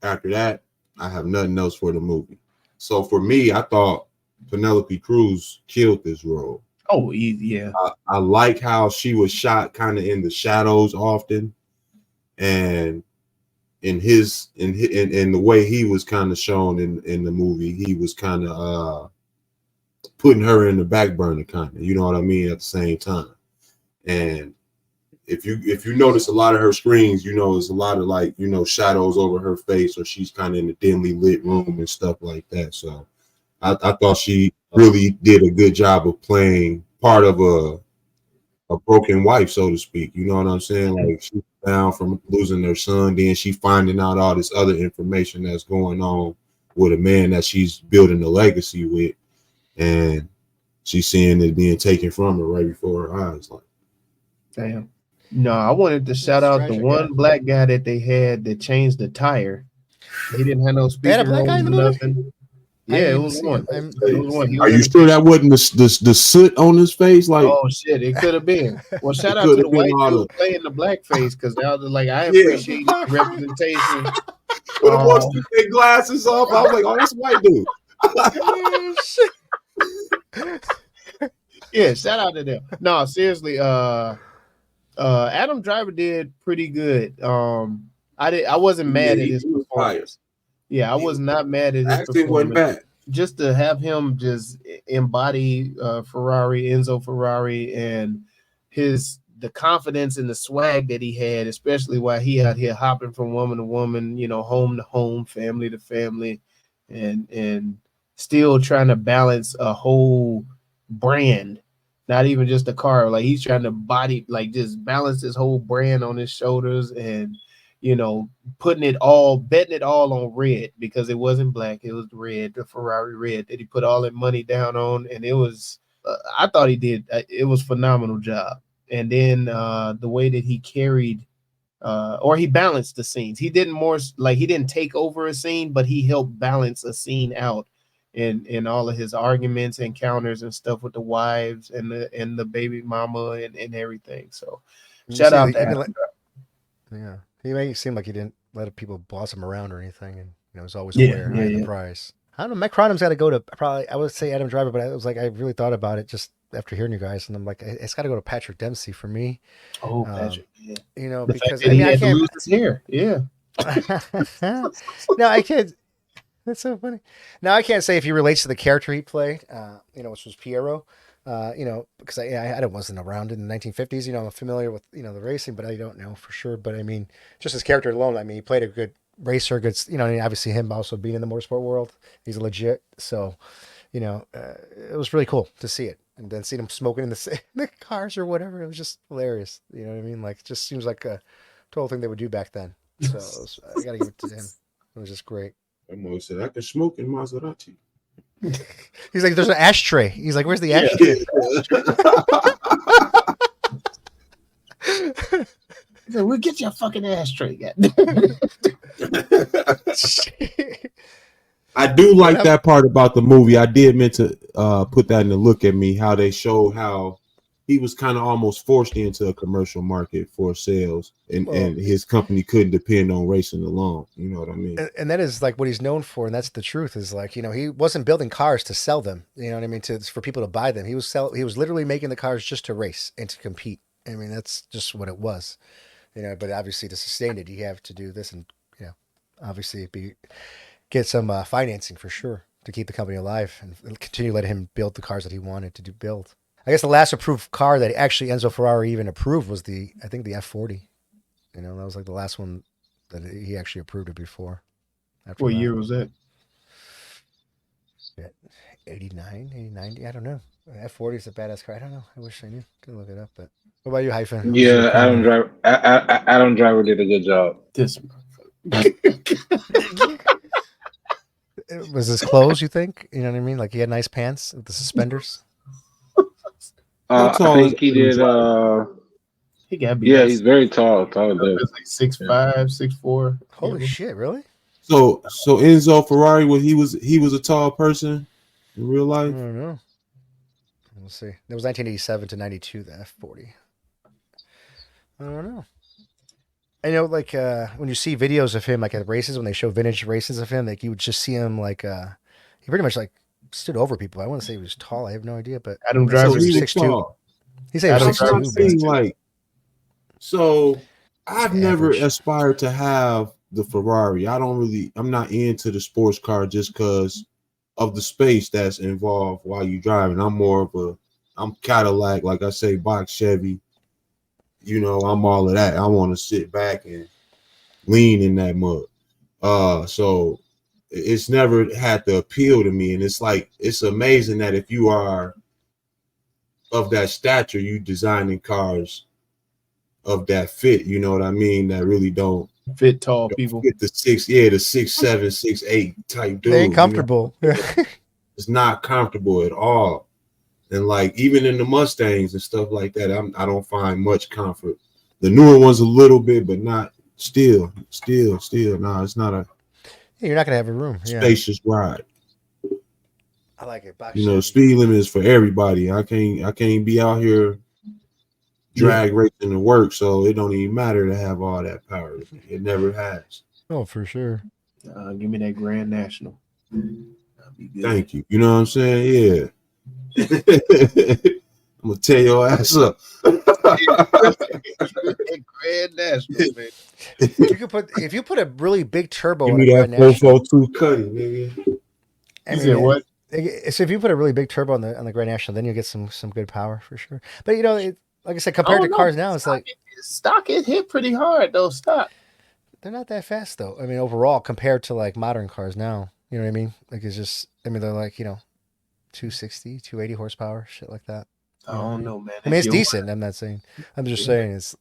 Speaker 1: After
Speaker 4: that, I have nothing else for the movie. So for me, I thought Penelope Cruz killed this role.
Speaker 1: Oh, yeah.
Speaker 4: I like how she was shot kind of in the shadows often, and in the way he was kind of shown in the movie, he was kind of putting her in the back burner, kind of. You know what I mean? At the same time, and if you notice a lot of her screens, there's a lot of shadows over her face, or she's kind of in a dimly lit room and stuff like that. So I thought she really did a good job of playing part of a broken wife, so to speak. You know what I'm saying? Like, she's down from losing her son, then she finding out all this other information that's going on with a man that she's building a legacy with, and she's seeing it being taken from her right before her eyes. Like,
Speaker 1: damn. No, I wanted to shout out the one black guy that they had that changed the tire. They didn't have no speaker
Speaker 3: They had a black guy in the movie?
Speaker 1: nothing.
Speaker 3: I
Speaker 1: Yeah,
Speaker 3: didn't
Speaker 1: it
Speaker 3: even
Speaker 1: was
Speaker 3: see
Speaker 1: one.
Speaker 3: it.
Speaker 1: It was one. He
Speaker 4: Are
Speaker 1: was
Speaker 4: you
Speaker 1: in the
Speaker 4: sure that wasn't the soot on his face? Like
Speaker 1: Oh shit, it could have been. Well, shout
Speaker 4: it
Speaker 1: out
Speaker 4: could
Speaker 1: to the
Speaker 4: have been
Speaker 1: white
Speaker 4: all
Speaker 1: dude
Speaker 4: the
Speaker 1: playing the blackface because I was like, I
Speaker 4: yeah.
Speaker 1: appreciate the representation.
Speaker 4: When the boys took their glasses off, I was like, "Oh, that's a white dude."
Speaker 3: Oh, shit.
Speaker 1: Yeah, shout out to them. No, seriously, Adam Driver did pretty good. I wasn't mad at his
Speaker 4: He was
Speaker 1: performance. Yeah, I was not mad at his
Speaker 4: Acting wasn't
Speaker 1: performance.
Speaker 4: bad.
Speaker 1: Just to have him just embody Ferrari, Enzo Ferrari, and the confidence and the swag that he had, especially while he out here hopping from woman to woman, home to home, family to family, and still trying to balance a whole brand, not even just a car. Like he's trying to just balance his whole brand on his shoulders, and betting it all on red because it wasn't black, it was red, the Ferrari red that he put all that money down on, and it was I thought he did it was phenomenal job. And then the way that he carried or he balanced the scenes, he didn't take over a scene, but he helped balance a scene out in all of his arguments, encounters, and stuff with the wives and the baby mama and everything. So shout out to Adam.
Speaker 3: Yeah. He made it seem like he didn't let people boss him around or anything, and was always
Speaker 1: Yeah,
Speaker 3: aware
Speaker 1: yeah,
Speaker 3: of the
Speaker 1: yeah.
Speaker 3: prize. I don't know. Matt Cronum's got to go to probably. I would say Adam Driver, but I was like, I really thought about it just after hearing you guys, and I'm like, it's got to go to Patrick Dempsey for me.
Speaker 1: Oh, Patrick, yeah. The
Speaker 3: Because
Speaker 1: fact that he had to lose his hair, yeah.
Speaker 3: No, I can't. That's so funny. Now I can't say if he relates to the character he played, which was Piero. Because I wasn't around in the 1950s. I'm familiar with the racing, but I don't know for sure. But I mean, just his character alone. I mean, he played a good racer. Good. And obviously him also being in the motorsport world, he's legit. So, it was really cool to see it, and then seeing him smoking in the cars or whatever. It was just hilarious. You know what I mean? Like, it just seems like a total thing they would do back then. So I gotta give it to him. It was just great.
Speaker 4: I'm always said I can smoke in Maserati.
Speaker 3: He's like, there's an ashtray. He's like, where's the ashtray?
Speaker 1: He's like, we'll get your fucking ashtray.
Speaker 4: I do like that part about the movie. I did meant to put that in the look at me, how they showed how he was kind of almost forced into a commercial market for sales, and his company couldn't depend on racing alone. You know what I mean?
Speaker 3: And that is like what he's known for, and that's the truth. Is like, he wasn't building cars to sell them. You know what I mean? For people to buy them. He was literally making the cars just to race and to compete. I mean, that's just what it was. But obviously to sustain it, you have to do this, and obviously get some financing for sure to keep the company alive and continue letting him build the cars that he wanted to build. I guess the last approved car that actually Enzo Ferrari even approved was the F40. That was like the last one that he actually approved it before.
Speaker 1: What year was that?
Speaker 3: Yeah, 89, 90, I don't know. F40 is a badass car. I don't know. I wish I knew. Can look it up. But what about you, Hyphen?
Speaker 2: Yeah, Adam Driver did a good job.
Speaker 1: This
Speaker 3: was his clothes, you think? You know what I mean? Like he had nice pants with the suspenders.
Speaker 2: I think he did.
Speaker 1: He got be.
Speaker 2: Yeah, he's very tall. Tall dude.
Speaker 1: It's like 6'5", 6'4".
Speaker 3: Holy shit! Really?
Speaker 4: So Enzo Ferrari, he was a tall person in real life.
Speaker 3: I don't know. We'll see. It was 1987 to 92. The F40. I don't know. I know, like when you see videos of him, like at races, when they show vintage races of him, like you would just see him like he pretty much like stood over people. I want to say he was tall. I have no idea, but
Speaker 1: Adam Driver
Speaker 4: was
Speaker 3: 6'2". He said
Speaker 1: Adam
Speaker 3: 6'2".
Speaker 4: Like, so I've never aspired to have the Ferrari. I'm not into the sports car just because of the space that's involved while you driving. I'm Cadillac, like I say, box Chevy. I'm all of that. I want to sit back and lean in that mud. So it's never had the appeal to me. And it's like, it's amazing that if you are of that stature, you designing cars of that fit, you know what I mean? That really don't
Speaker 1: fit tall people.
Speaker 4: Fit the 6'7", 6'8" type dude.
Speaker 3: They ain't comfortable.
Speaker 4: It's not comfortable at all. And like even in the Mustangs and stuff like that, I don't find much comfort. The newer ones a little bit, but not still. No, it's not a
Speaker 3: you're not gonna have a room.
Speaker 4: Spacious ride.
Speaker 3: I like it. Box
Speaker 4: You know,
Speaker 3: Chevy.
Speaker 4: speed limit is for everybody. I can't be out here drag racing to work, so it don't even matter to have all that power. It never has.
Speaker 3: Oh, for sure.
Speaker 1: Give me that Grand National. That'll be good.
Speaker 4: Thank you. You know what I'm saying? Yeah. I'm gonna tear your ass up.
Speaker 1: Grand National, man.
Speaker 3: If you put a really big turbo
Speaker 4: Give
Speaker 3: on a
Speaker 4: me
Speaker 3: Grand
Speaker 4: that
Speaker 3: National.
Speaker 4: 442 cutty, nigga.
Speaker 1: You said what?
Speaker 3: So if you put a really big turbo on the Grand National, then you'll get some good power for sure. But you know, like I said, compared to cars now, it's like
Speaker 1: stock it hit pretty hard though. Stock.
Speaker 3: they're not that fast though. I mean, overall, compared to like modern cars now, you know what I mean? Like it's just, I mean, they're like 260, 280 horsepower, shit like that.
Speaker 1: I don't know, man.
Speaker 3: I mean, it's decent. I'm not saying. I'm just saying it's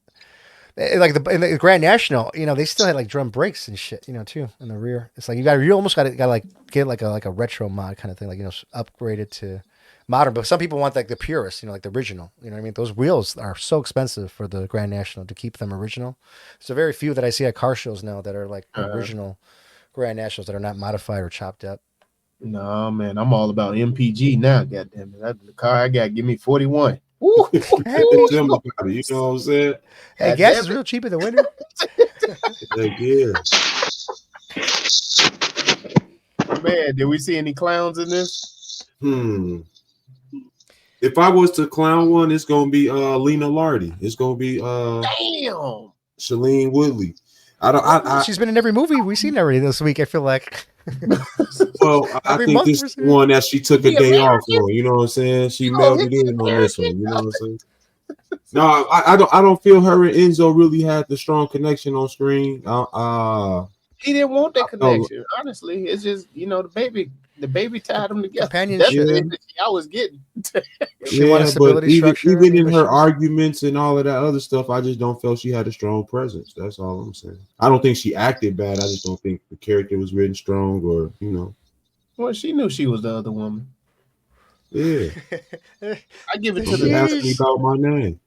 Speaker 3: like in the Grand National. You know, they still had like drum brakes and shit. You know, too in the rear. It's like you almost got to like get like a retro mod kind of thing, like upgraded to modern. But some people want like the purest, like the original. You know what I mean? Those wheels are so expensive for the Grand National to keep them original. So very few that I see at car shows now that are like original Grand Nationals that are not modified or chopped up.
Speaker 1: No, man, I'm all about MPG now. Goddamn it, the car I got, give me 41. Woo!
Speaker 4: You know what I'm saying?
Speaker 3: Hey, gas is real cheap in the winter.
Speaker 4: Like, yeah.
Speaker 1: Man, did we see any clowns in this?
Speaker 4: If I was to clown one, it's gonna be Lena Lardy. It's gonna be
Speaker 1: Damn.
Speaker 4: Shailene Woodley.
Speaker 3: She's been in every movie we've seen already this week. I feel like.
Speaker 4: Well, I think this is one that she took a day off on. You know what I'm saying? She melted in on this one. You know what I'm saying? No, I don't feel her and Enzo really had the strong connection on screen.
Speaker 1: He didn't want that connection. Honestly, it's just the baby tied them together.
Speaker 3: Companionship.
Speaker 1: That's what I was getting.
Speaker 3: She wanted stability structure.
Speaker 4: Even in her arguments and all of that other stuff, I just don't feel she had a strong presence. That's all I'm saying. I don't think she acted bad. I just don't think the character was written strong, or
Speaker 1: Well, she knew she was the other woman.
Speaker 4: Yeah.
Speaker 1: I give it to
Speaker 4: Don't
Speaker 1: the
Speaker 4: ask me about my name.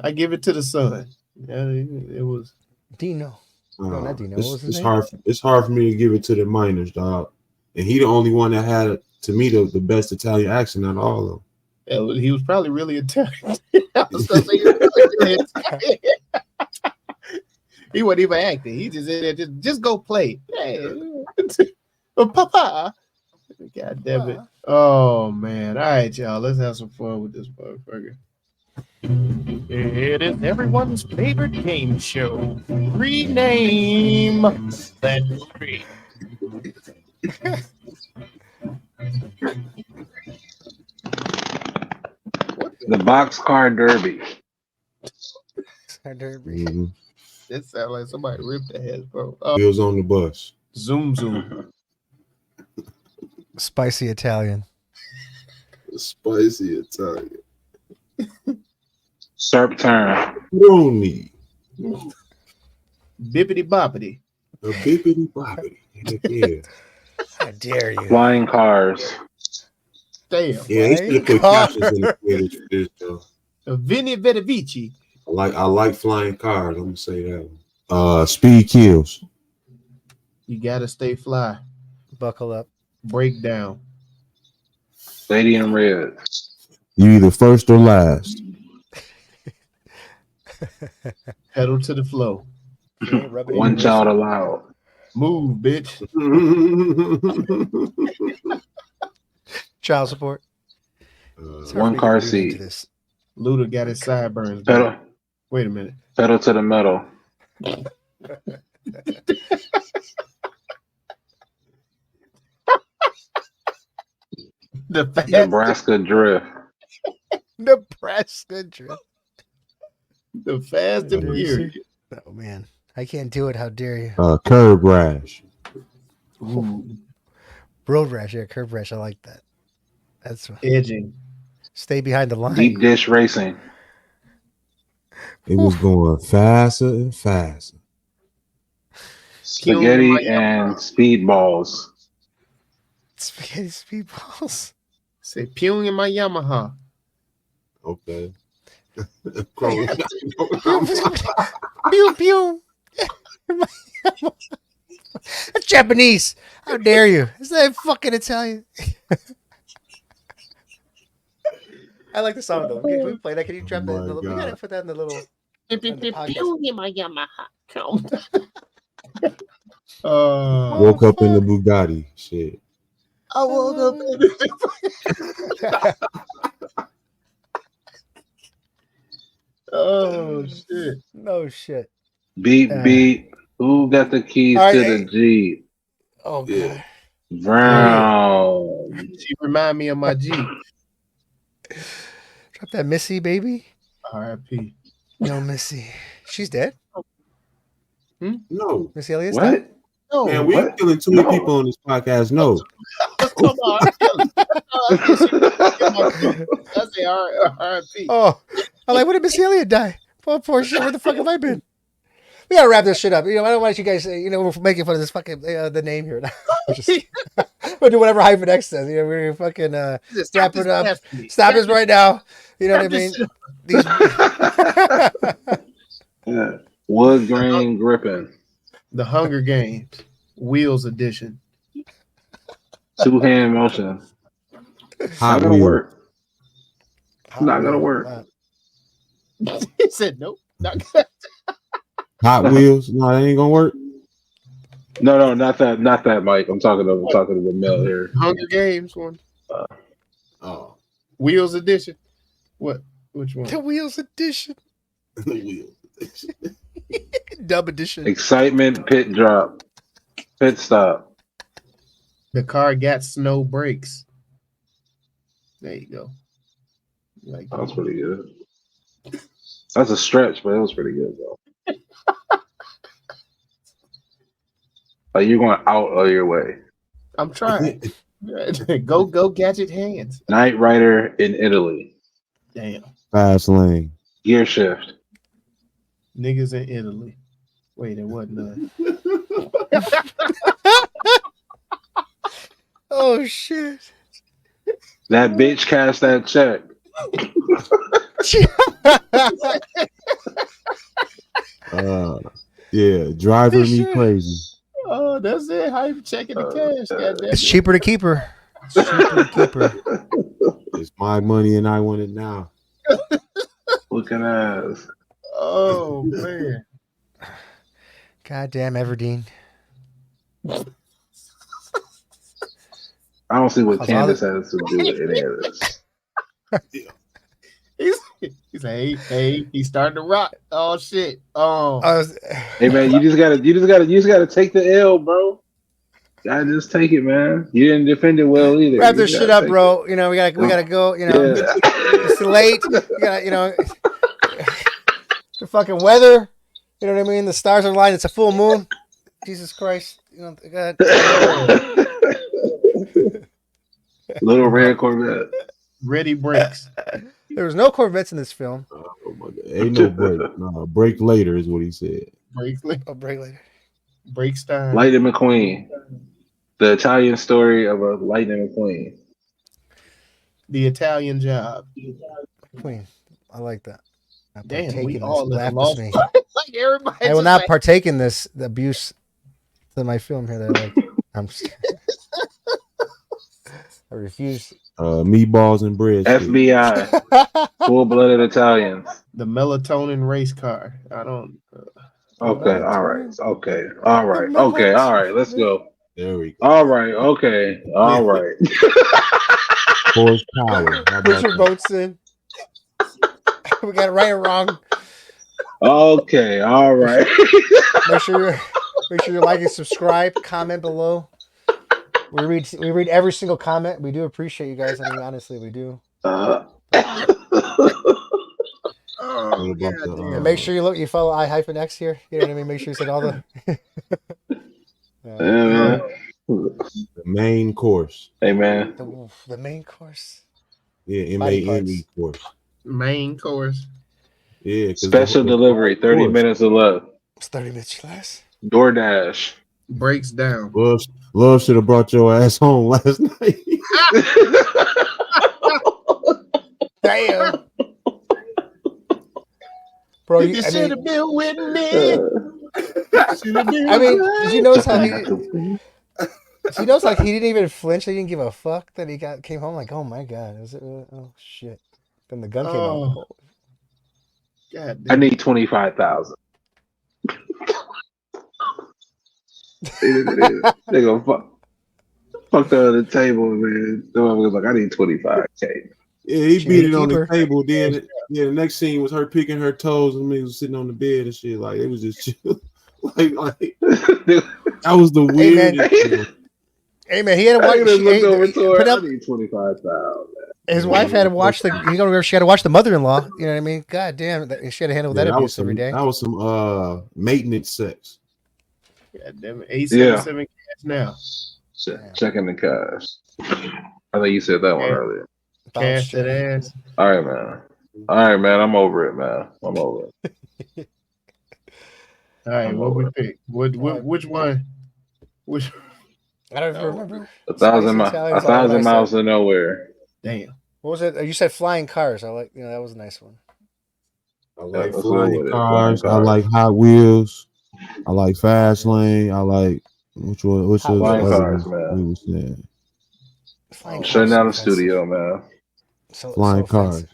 Speaker 1: I give it to the son. Yeah, it was
Speaker 3: Dino. No, not Dino. What was his
Speaker 4: it's
Speaker 3: name?
Speaker 4: It's hard for me to give it to the minors, dog. And he the only one that had, to me, the best Italian accent out of all of them.
Speaker 1: Yeah, he was probably really Italian. I was gonna say he was really Italian. He wasn't even acting. He just said, just go play. Hey. Papa. God damn it. Oh man. All right, y'all. Let's have some fun with this motherfucker. It is everyone's favorite game show. Rename that tree.
Speaker 2: The Boxcar Derby.
Speaker 4: Mm-hmm.
Speaker 1: That sounds like somebody ripped their heads, bro.
Speaker 4: Wheels on the bus.
Speaker 1: Zoom.
Speaker 3: Spicy Italian.
Speaker 4: Spicy Italian.
Speaker 2: Serp turn.
Speaker 4: Roni.
Speaker 1: Bippity boppity.
Speaker 4: A bippity boppity. Yeah.
Speaker 3: How dare you?
Speaker 2: Flying cars.
Speaker 1: Damn.
Speaker 4: Yeah, they should have put captions in the footage for this, though.
Speaker 1: Vinny Vitavici.
Speaker 4: I like flying cars. I'm gonna say that one. Speed kills.
Speaker 1: You gotta stay fly.
Speaker 3: Buckle up.
Speaker 1: Break down.
Speaker 2: Lady in Red.
Speaker 4: You either first or last.
Speaker 1: Pedal to the flow.
Speaker 2: One child allowed.
Speaker 1: Move, bitch.
Speaker 3: Child support.
Speaker 2: One car seat.
Speaker 1: Luda got his sideburns.
Speaker 2: Pedal.
Speaker 1: Wait a minute.
Speaker 2: Pedal to the metal. Nebraska drift.
Speaker 3: Nebraska drift.
Speaker 1: The Fast and Furious.
Speaker 3: Oh man, I can't do it. How dare you?
Speaker 4: Curb rash.
Speaker 1: Ooh.
Speaker 3: Road rash. Yeah, curb rash. I like that. That's
Speaker 1: edging.
Speaker 3: Stay behind the line.
Speaker 2: Deep dish racing.
Speaker 4: It was going faster and faster.
Speaker 2: Spaghetti and speedballs.
Speaker 3: Spaghetti speedballs.
Speaker 1: Say pew in my Yamaha.
Speaker 4: Okay.
Speaker 3: Pew pew. That's Japanese. How dare you? Is that fucking Italian? I like the song though. Can we play that? Can you drop that?
Speaker 4: Oh my
Speaker 3: We gotta
Speaker 4: God.
Speaker 3: put that in the little.
Speaker 1: My Yamaha.
Speaker 4: Woke up in the Bugatti. Shit.
Speaker 1: I woke up in the Oh shit.
Speaker 3: No shit.
Speaker 2: Beep beep. Who got the keys
Speaker 3: All right,
Speaker 2: to
Speaker 3: hey.
Speaker 2: the Jeep?
Speaker 3: Oh god.
Speaker 4: Yeah.
Speaker 2: Brown.
Speaker 1: She remind me of my G.
Speaker 3: Drop that Missy baby.
Speaker 1: R.I.P.
Speaker 3: No Missy. She's dead.
Speaker 4: No.
Speaker 3: Missy Elliott's dead.
Speaker 2: What?
Speaker 1: No,
Speaker 4: Man, we
Speaker 2: What?
Speaker 4: killing too many
Speaker 2: No.
Speaker 4: people on this podcast. No.
Speaker 1: come on. I say R.I.P.
Speaker 3: Oh, I'm like, when did Missy Elliott die? Poor shit. Where the fuck have I been? We gotta wrap this shit up. I don't want you guys, we're making fun of this fucking the name here. We'll do whatever Hyphen X says. We're fucking wrap it up. Stop this right now. You know what I mean?
Speaker 2: Yeah. Wood grain gripping.
Speaker 1: The Hunger Games Wheels Edition.
Speaker 2: Two hand motion.
Speaker 4: Hot
Speaker 2: Not gonna
Speaker 4: Wheels.
Speaker 2: work. Not gonna work.
Speaker 1: He said nope. Not good.
Speaker 4: Hot Wheels. No, that ain't gonna work.
Speaker 2: No, not that, Mike. I'm talking to the mill here.
Speaker 1: Hunger Games one.
Speaker 4: Oh.
Speaker 1: Wheels Edition. What? Which one?
Speaker 3: The Wheels Edition.
Speaker 4: The Wheels.
Speaker 3: Dub Edition.
Speaker 2: Excitement pit drop. Pit stop.
Speaker 1: The car got snow brakes. There you go. Like
Speaker 2: That was pretty good. That's a stretch, but it was pretty good though. Like you're going out of your way.
Speaker 1: I'm trying. go gadget hands.
Speaker 2: Knight Rider in Italy.
Speaker 1: Damn.
Speaker 4: Fast lane.
Speaker 2: Gear shift.
Speaker 1: Niggas in Italy. Wait, it wasn't none.
Speaker 3: Oh shit.
Speaker 2: That bitch cashed that check.
Speaker 4: Yeah, driving me crazy.
Speaker 1: Oh, that's it. How you checking the cash? Goddamn.
Speaker 3: It's cheaper to keep her. It's cheaper to keep her.
Speaker 4: It's my money and I want it now.
Speaker 2: Looking ass.
Speaker 1: Oh man.
Speaker 3: Goddamn Everdeen.
Speaker 2: I don't see what
Speaker 3: Cause
Speaker 2: Candace has to do with any of this.
Speaker 1: He's like, hey, he's starting to rock. Oh shit. Oh,
Speaker 2: Hey man, you just gotta take the L, bro. Gotta just take it, man. You didn't defend it well either.
Speaker 3: wrap
Speaker 2: You
Speaker 3: this
Speaker 2: gotta
Speaker 3: shit up,
Speaker 2: take
Speaker 3: bro. We gotta go.
Speaker 2: Yeah.
Speaker 3: It's late. We gotta, the fucking weather. You know what I mean? The stars are aligned. It's a full moon. Jesus Christ. God.
Speaker 2: Little red Corvette.
Speaker 1: ready brakes.
Speaker 3: There was no Corvettes in this film.
Speaker 4: Oh my God. Ain't no break. No, break later is what he said.
Speaker 1: Brakes.
Speaker 3: I'll break later.
Speaker 1: Brakes time.
Speaker 2: Lightning McQueen. The Italian story of a Lightning McQueen.
Speaker 1: The Italian Job.
Speaker 3: Queen. I like that. Not
Speaker 1: Damn,
Speaker 3: partake
Speaker 1: we
Speaker 3: in
Speaker 1: all
Speaker 3: this
Speaker 1: at a loss.
Speaker 3: blasphemy.
Speaker 1: Like everybody.
Speaker 3: I will
Speaker 1: just
Speaker 3: not
Speaker 1: like,
Speaker 3: partake in this the abuse to my film here that I like. I'm just, I refuse.
Speaker 4: Meatballs and bread.
Speaker 2: FBI. Full-blooded Italians.
Speaker 1: the melatonin race car. I don't.
Speaker 2: Okay, all right. Okay, all right. Okay, all right. Let's go.
Speaker 4: There we go.
Speaker 2: All right. Okay. All right.
Speaker 4: Horsepower. How
Speaker 3: Put
Speaker 4: about
Speaker 3: your
Speaker 4: that?
Speaker 3: votes in. We got it right or wrong.
Speaker 2: Okay. All right.
Speaker 3: Make sure you like and subscribe. Comment below. We read every single comment. We do appreciate you guys. I mean, honestly, we do.
Speaker 1: Oh,
Speaker 4: What about
Speaker 1: God
Speaker 4: the,
Speaker 1: damn.
Speaker 3: And make sure you follow I-X here. You know what I mean? Make sure you said all the.
Speaker 2: Yeah, man.
Speaker 4: the main course?
Speaker 2: Hey, man.
Speaker 3: The main course.
Speaker 4: Yeah,
Speaker 3: Body
Speaker 4: MANE course.
Speaker 1: Main course.
Speaker 4: Yeah, 'cause
Speaker 2: Special delivery, 30
Speaker 4: course.
Speaker 2: minutes or less.
Speaker 3: It's 30 minutes less.
Speaker 2: DoorDash.
Speaker 1: Breaks down.
Speaker 4: Love should have brought your ass home last night.
Speaker 3: Damn. Bro,
Speaker 1: You should have been with me. Shoulda been
Speaker 3: I mean,
Speaker 1: with
Speaker 3: did you notice how he didn't even flinch? He didn't give a fuck that he came home like, oh my god, oh shit, Then the gun came out.
Speaker 1: Oh, God
Speaker 2: I
Speaker 1: damn.
Speaker 2: need 25,000. They gonna fuck the other table, man. The motherfucker's like, I need 25K.
Speaker 4: Yeah, he
Speaker 3: She
Speaker 4: beat
Speaker 3: ain't
Speaker 4: it on the
Speaker 3: keeper.
Speaker 4: table. Then the next scene was her picking her toes and me was sitting on the bed and shit. Like it was just chill. like that was the
Speaker 3: Hey, man.
Speaker 4: weirdest.
Speaker 3: Hey man, he had to
Speaker 2: I
Speaker 3: watch.
Speaker 2: just looked over
Speaker 3: He
Speaker 2: to her.
Speaker 3: put
Speaker 2: I
Speaker 3: up.
Speaker 2: need 25,000.
Speaker 3: His wife had to watch the. You know, she had to watch the mother-in-w. You know what I mean? God damn, she had to handle that abuse every day.
Speaker 4: That was some maintenance sex.
Speaker 1: God damn it. 877 cash now.
Speaker 2: Checking the cash. I think you said that one earlier.
Speaker 1: Cash that ass.
Speaker 2: All right, man. I'm over it, man. I'm over it.
Speaker 1: All right, what we pick? Which one? Which?
Speaker 3: I don't even remember.
Speaker 2: 1,000 miles to nowhere.
Speaker 1: Damn.
Speaker 3: What was it? You said flying cars. I like. That was a nice one.
Speaker 4: I like
Speaker 2: Let's
Speaker 4: flying
Speaker 2: go with it.
Speaker 4: cars.
Speaker 2: Flying
Speaker 4: I like Hot Wheels. I like Fast Lane. I like which one? Which
Speaker 3: Hot
Speaker 4: of the
Speaker 2: Flying
Speaker 3: Wheels.
Speaker 4: other
Speaker 2: cars,
Speaker 4: ones
Speaker 2: man.
Speaker 4: we was saying?
Speaker 3: Flying
Speaker 2: Shutting
Speaker 3: cars
Speaker 2: down the
Speaker 3: so offensive.
Speaker 2: studio, man.
Speaker 4: Flying cars.
Speaker 3: offensive.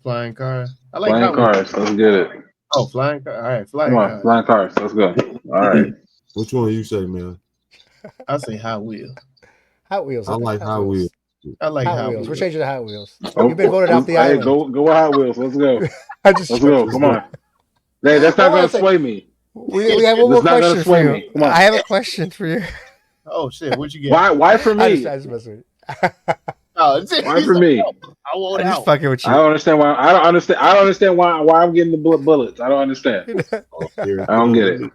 Speaker 1: Flying car. I like
Speaker 2: Flying
Speaker 1: Hot Wheels.
Speaker 2: cars. Let's get it.
Speaker 1: Oh, flying car. All right, flying
Speaker 2: Come on,
Speaker 1: car.
Speaker 2: flying cars. Let's go. All right.
Speaker 4: Which one you say, man?
Speaker 1: I say Hot Wheels.
Speaker 3: Hot Wheels.
Speaker 4: I like Hot Wheels.
Speaker 1: I like
Speaker 3: Hot
Speaker 1: Hot
Speaker 3: Wheels.
Speaker 1: Wheels.
Speaker 3: We're changing to Hot Wheels.
Speaker 2: Oh,
Speaker 3: You've been voted off the
Speaker 2: hey,
Speaker 3: island.
Speaker 2: Go with Hot Wheels. Let's go.
Speaker 3: Let's
Speaker 2: go. Come on. Hey, that's not going to sway me.
Speaker 3: We have one more
Speaker 2: That's not gonna
Speaker 3: question for
Speaker 2: sway
Speaker 3: you.
Speaker 2: me. Come on.
Speaker 3: I have a question for you.
Speaker 1: Oh shit! What you get?
Speaker 2: Why for me?
Speaker 3: I just mess with you.
Speaker 2: Why for me?
Speaker 1: I want
Speaker 3: I'm just
Speaker 1: out.
Speaker 3: fucking with you.
Speaker 2: I don't understand why. I don't understand why I'm getting the bullets. I don't understand. I don't get it.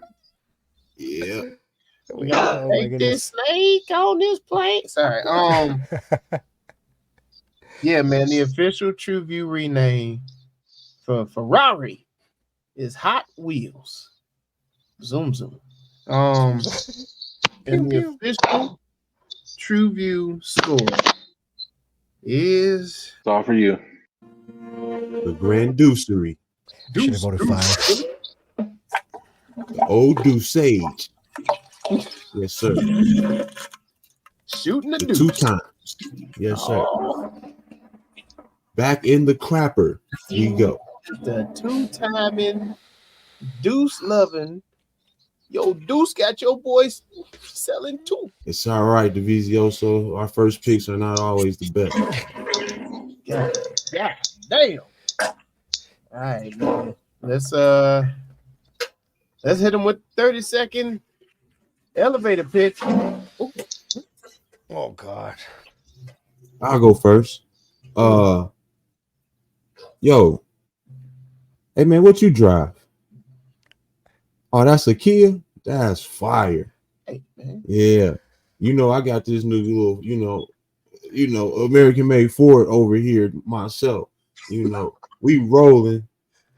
Speaker 4: Yeah.
Speaker 1: We gotta
Speaker 3: Oh, my
Speaker 1: take
Speaker 3: goodness.
Speaker 1: this snake on this plane. Sorry. Yeah, man. The official TruVue rename for Ferrari is Hot Wheels. Zoom zoom. And the official TruVue score is
Speaker 2: It's all for you.
Speaker 4: The Grand Deucery.
Speaker 3: Should have voted 5.
Speaker 4: The old Deuce. Yes, sir.
Speaker 1: shooting the
Speaker 4: The
Speaker 1: deuce.
Speaker 4: 2 times. Yes, sir.
Speaker 1: Oh,
Speaker 4: Back in the crapper. We go.
Speaker 1: the 2-timing deuce loving. Yo, Deuce got your boys selling too.
Speaker 4: It's all right, Divizioso. Our first picks are not always the best.
Speaker 1: God damn. All right, man. Let's hit him with 30-second elevator pitch. Ooh.
Speaker 3: Oh God.
Speaker 4: I'll go first. Yo. Hey man, what you drive? Oh, that's a Kia? That's fire.
Speaker 1: Hey, man.
Speaker 4: Yeah. You know, I got this new little, you know, American made Ford over here myself. You know, we rolling,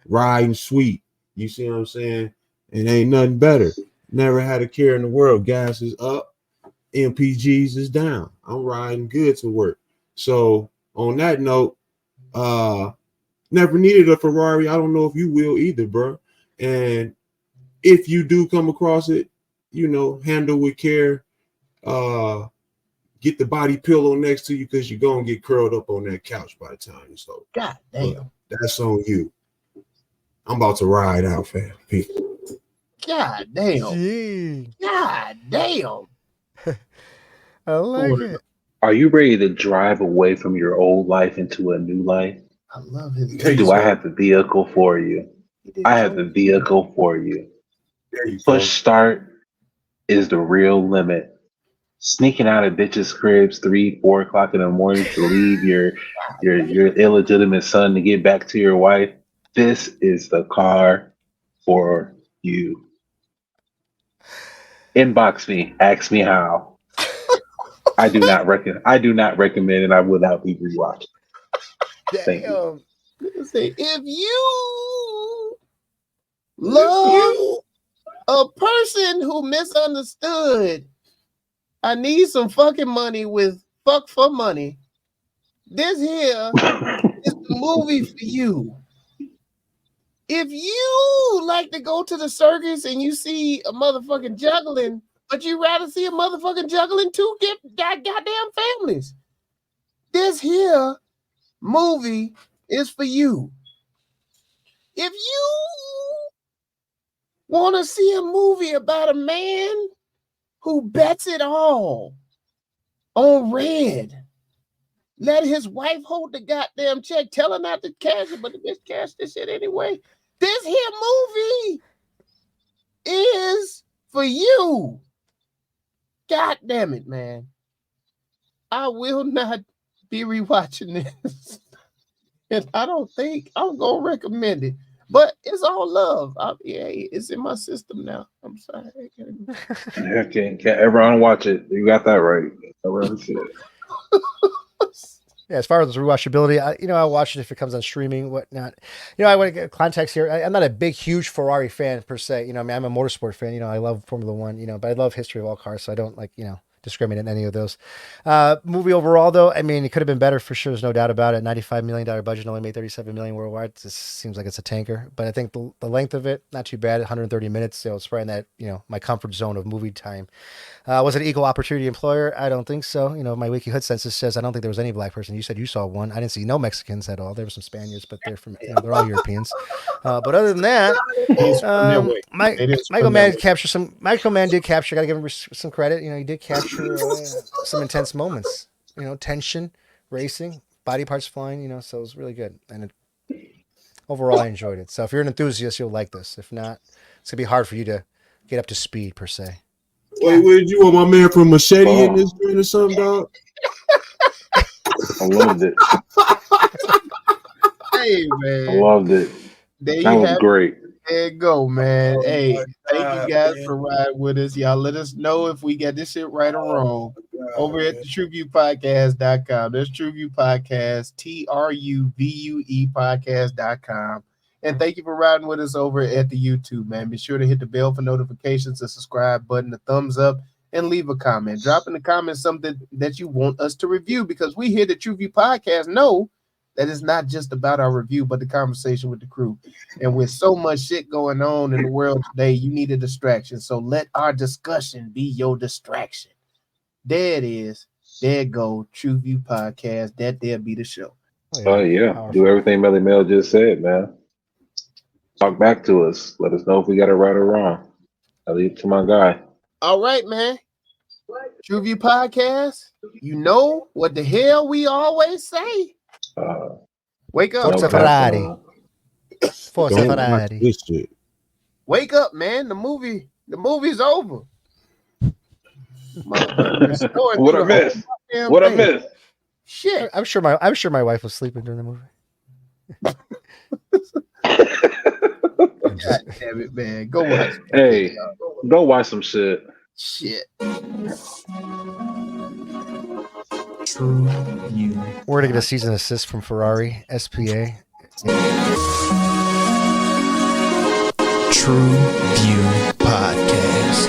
Speaker 4: riding sweet. You see what I'm saying? And ain't nothing better. Never had a care in the world. Gas is up, MPGs is down. I'm riding good to work. So on that note, never needed a Ferrari. I don't know if you will either, bro. And if you do come across it, you know, handle with care. Get the body pillow next to you because you're gonna get curled up on that couch by the time you slow.
Speaker 1: God damn.
Speaker 4: That's on you. I'm about to ride out, fam. People.
Speaker 1: God damn.
Speaker 3: Gee.
Speaker 1: God damn.
Speaker 3: I like it.
Speaker 2: Are you ready to drive away from your old life into a new life?
Speaker 1: I love his.
Speaker 4: There you
Speaker 2: Do I
Speaker 4: go.
Speaker 2: have the vehicle for you? I have the vehicle for you.
Speaker 4: There you
Speaker 2: Push
Speaker 4: go.
Speaker 2: start is the real limit. Sneaking out of bitches' cribs 3-4 o'clock in the morning to leave your illegitimate son to get back to your wife. This is the car for you. Inbox me. Ask me how. I do not recommend it. I will not be rewatched. Thank you.
Speaker 1: Say, if you love a person who misunderstood, I need some fucking money with fuck for money. This here is the movie for you. If you like to go to the circus and you see a motherfucking juggling, but you rather see a motherfucking juggling two goddamn families, this here movie is for you. If you want to see a movie about a man who bets it all on red, let his wife hold the goddamn check, tell her not to cash it, but the bitch cash this shit anyway. This here movie is for you. God damn it, man. I will not be rewatching this. And I don't think I'm going to recommend it. But it's all love. It's in my system now. I'm sorry.
Speaker 2: Can't everyone watch it. You got that right.
Speaker 3: Yeah, as far as rewatchability, I'll watch it if it comes on streaming, whatnot. I want to get context here. I'm not a big, huge Ferrari fan per se. I'm a motorsport fan. I love Formula One. But I love history of all cars, so I don't discriminate in any of those. Movie overall, though, it could have been better for sure. There's no doubt about it. $95 million budget, only made $37 million worldwide. This seems like it's a tanker, but I think the length of it, not too bad. 130 minutes. So it's right in that, my comfort zone of movie time. Was it an equal opportunity employer? I don't think so. My Wiki Hood census says I don't think there was any black person. You said you saw one. I didn't see no Mexicans at all. There were some Spaniards, but they're from, they're all Europeans. But other than that, Michael Mann did capture. Got to give him some credit. He did capture some intense moments. Tension, racing, body parts flying. So it was really good. And overall, I enjoyed it. So if you're an enthusiast, you'll like this. If not, it's gonna be hard for you to get up to speed per se.
Speaker 4: Wait, did you want my man from Machete in this joint or something, dog?
Speaker 2: I loved it.
Speaker 1: Hey, man.
Speaker 2: I loved it. That was great.
Speaker 1: There you go, man. Hey, thank you guys for riding with us. Y'all let us know if we got this shit right or wrong over at the TruVuePodcast.com. There's TruVue Podcast, TruVue Podcast.com. And thank you for riding with us over at the YouTube, man. Be sure to hit the bell for notifications, the subscribe button, the thumbs up, and leave a comment. Drop in the comments something that you want us to review, because we here at the TruVue Podcast know that it's not just about our review, but the conversation with the crew. And with so much shit going on in the world today, you need a distraction. So let our discussion be your distraction. There it is. There it go. TruVue Podcast. There be the show.
Speaker 2: Oh, yeah. Powerful. Do everything Melly Mel just said, man. Talk back to us. Let us know if we got it right or wrong. I'll leave it to my guy.
Speaker 1: All right, man. TruVue Podcast. You know what the hell we always say. Wake up.
Speaker 3: Forza Ferrari. Forza Ferrari.
Speaker 1: Wake up, man. The movie's over.
Speaker 2: What I missed? What I missed?
Speaker 1: Shit.
Speaker 3: I'm sure my wife was sleeping during the movie.
Speaker 1: God damn it, man. Go watch.
Speaker 2: Hey, go watch some shit.
Speaker 1: Shit.
Speaker 3: TruVue. We're gonna get a season assist from Ferrari, SPA.
Speaker 6: TruVue Podcast.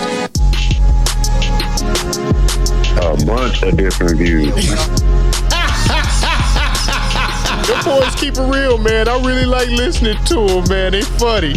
Speaker 7: A bunch of different views.
Speaker 1: Your boys keep it real, man. I really like listening to them, man. They funny.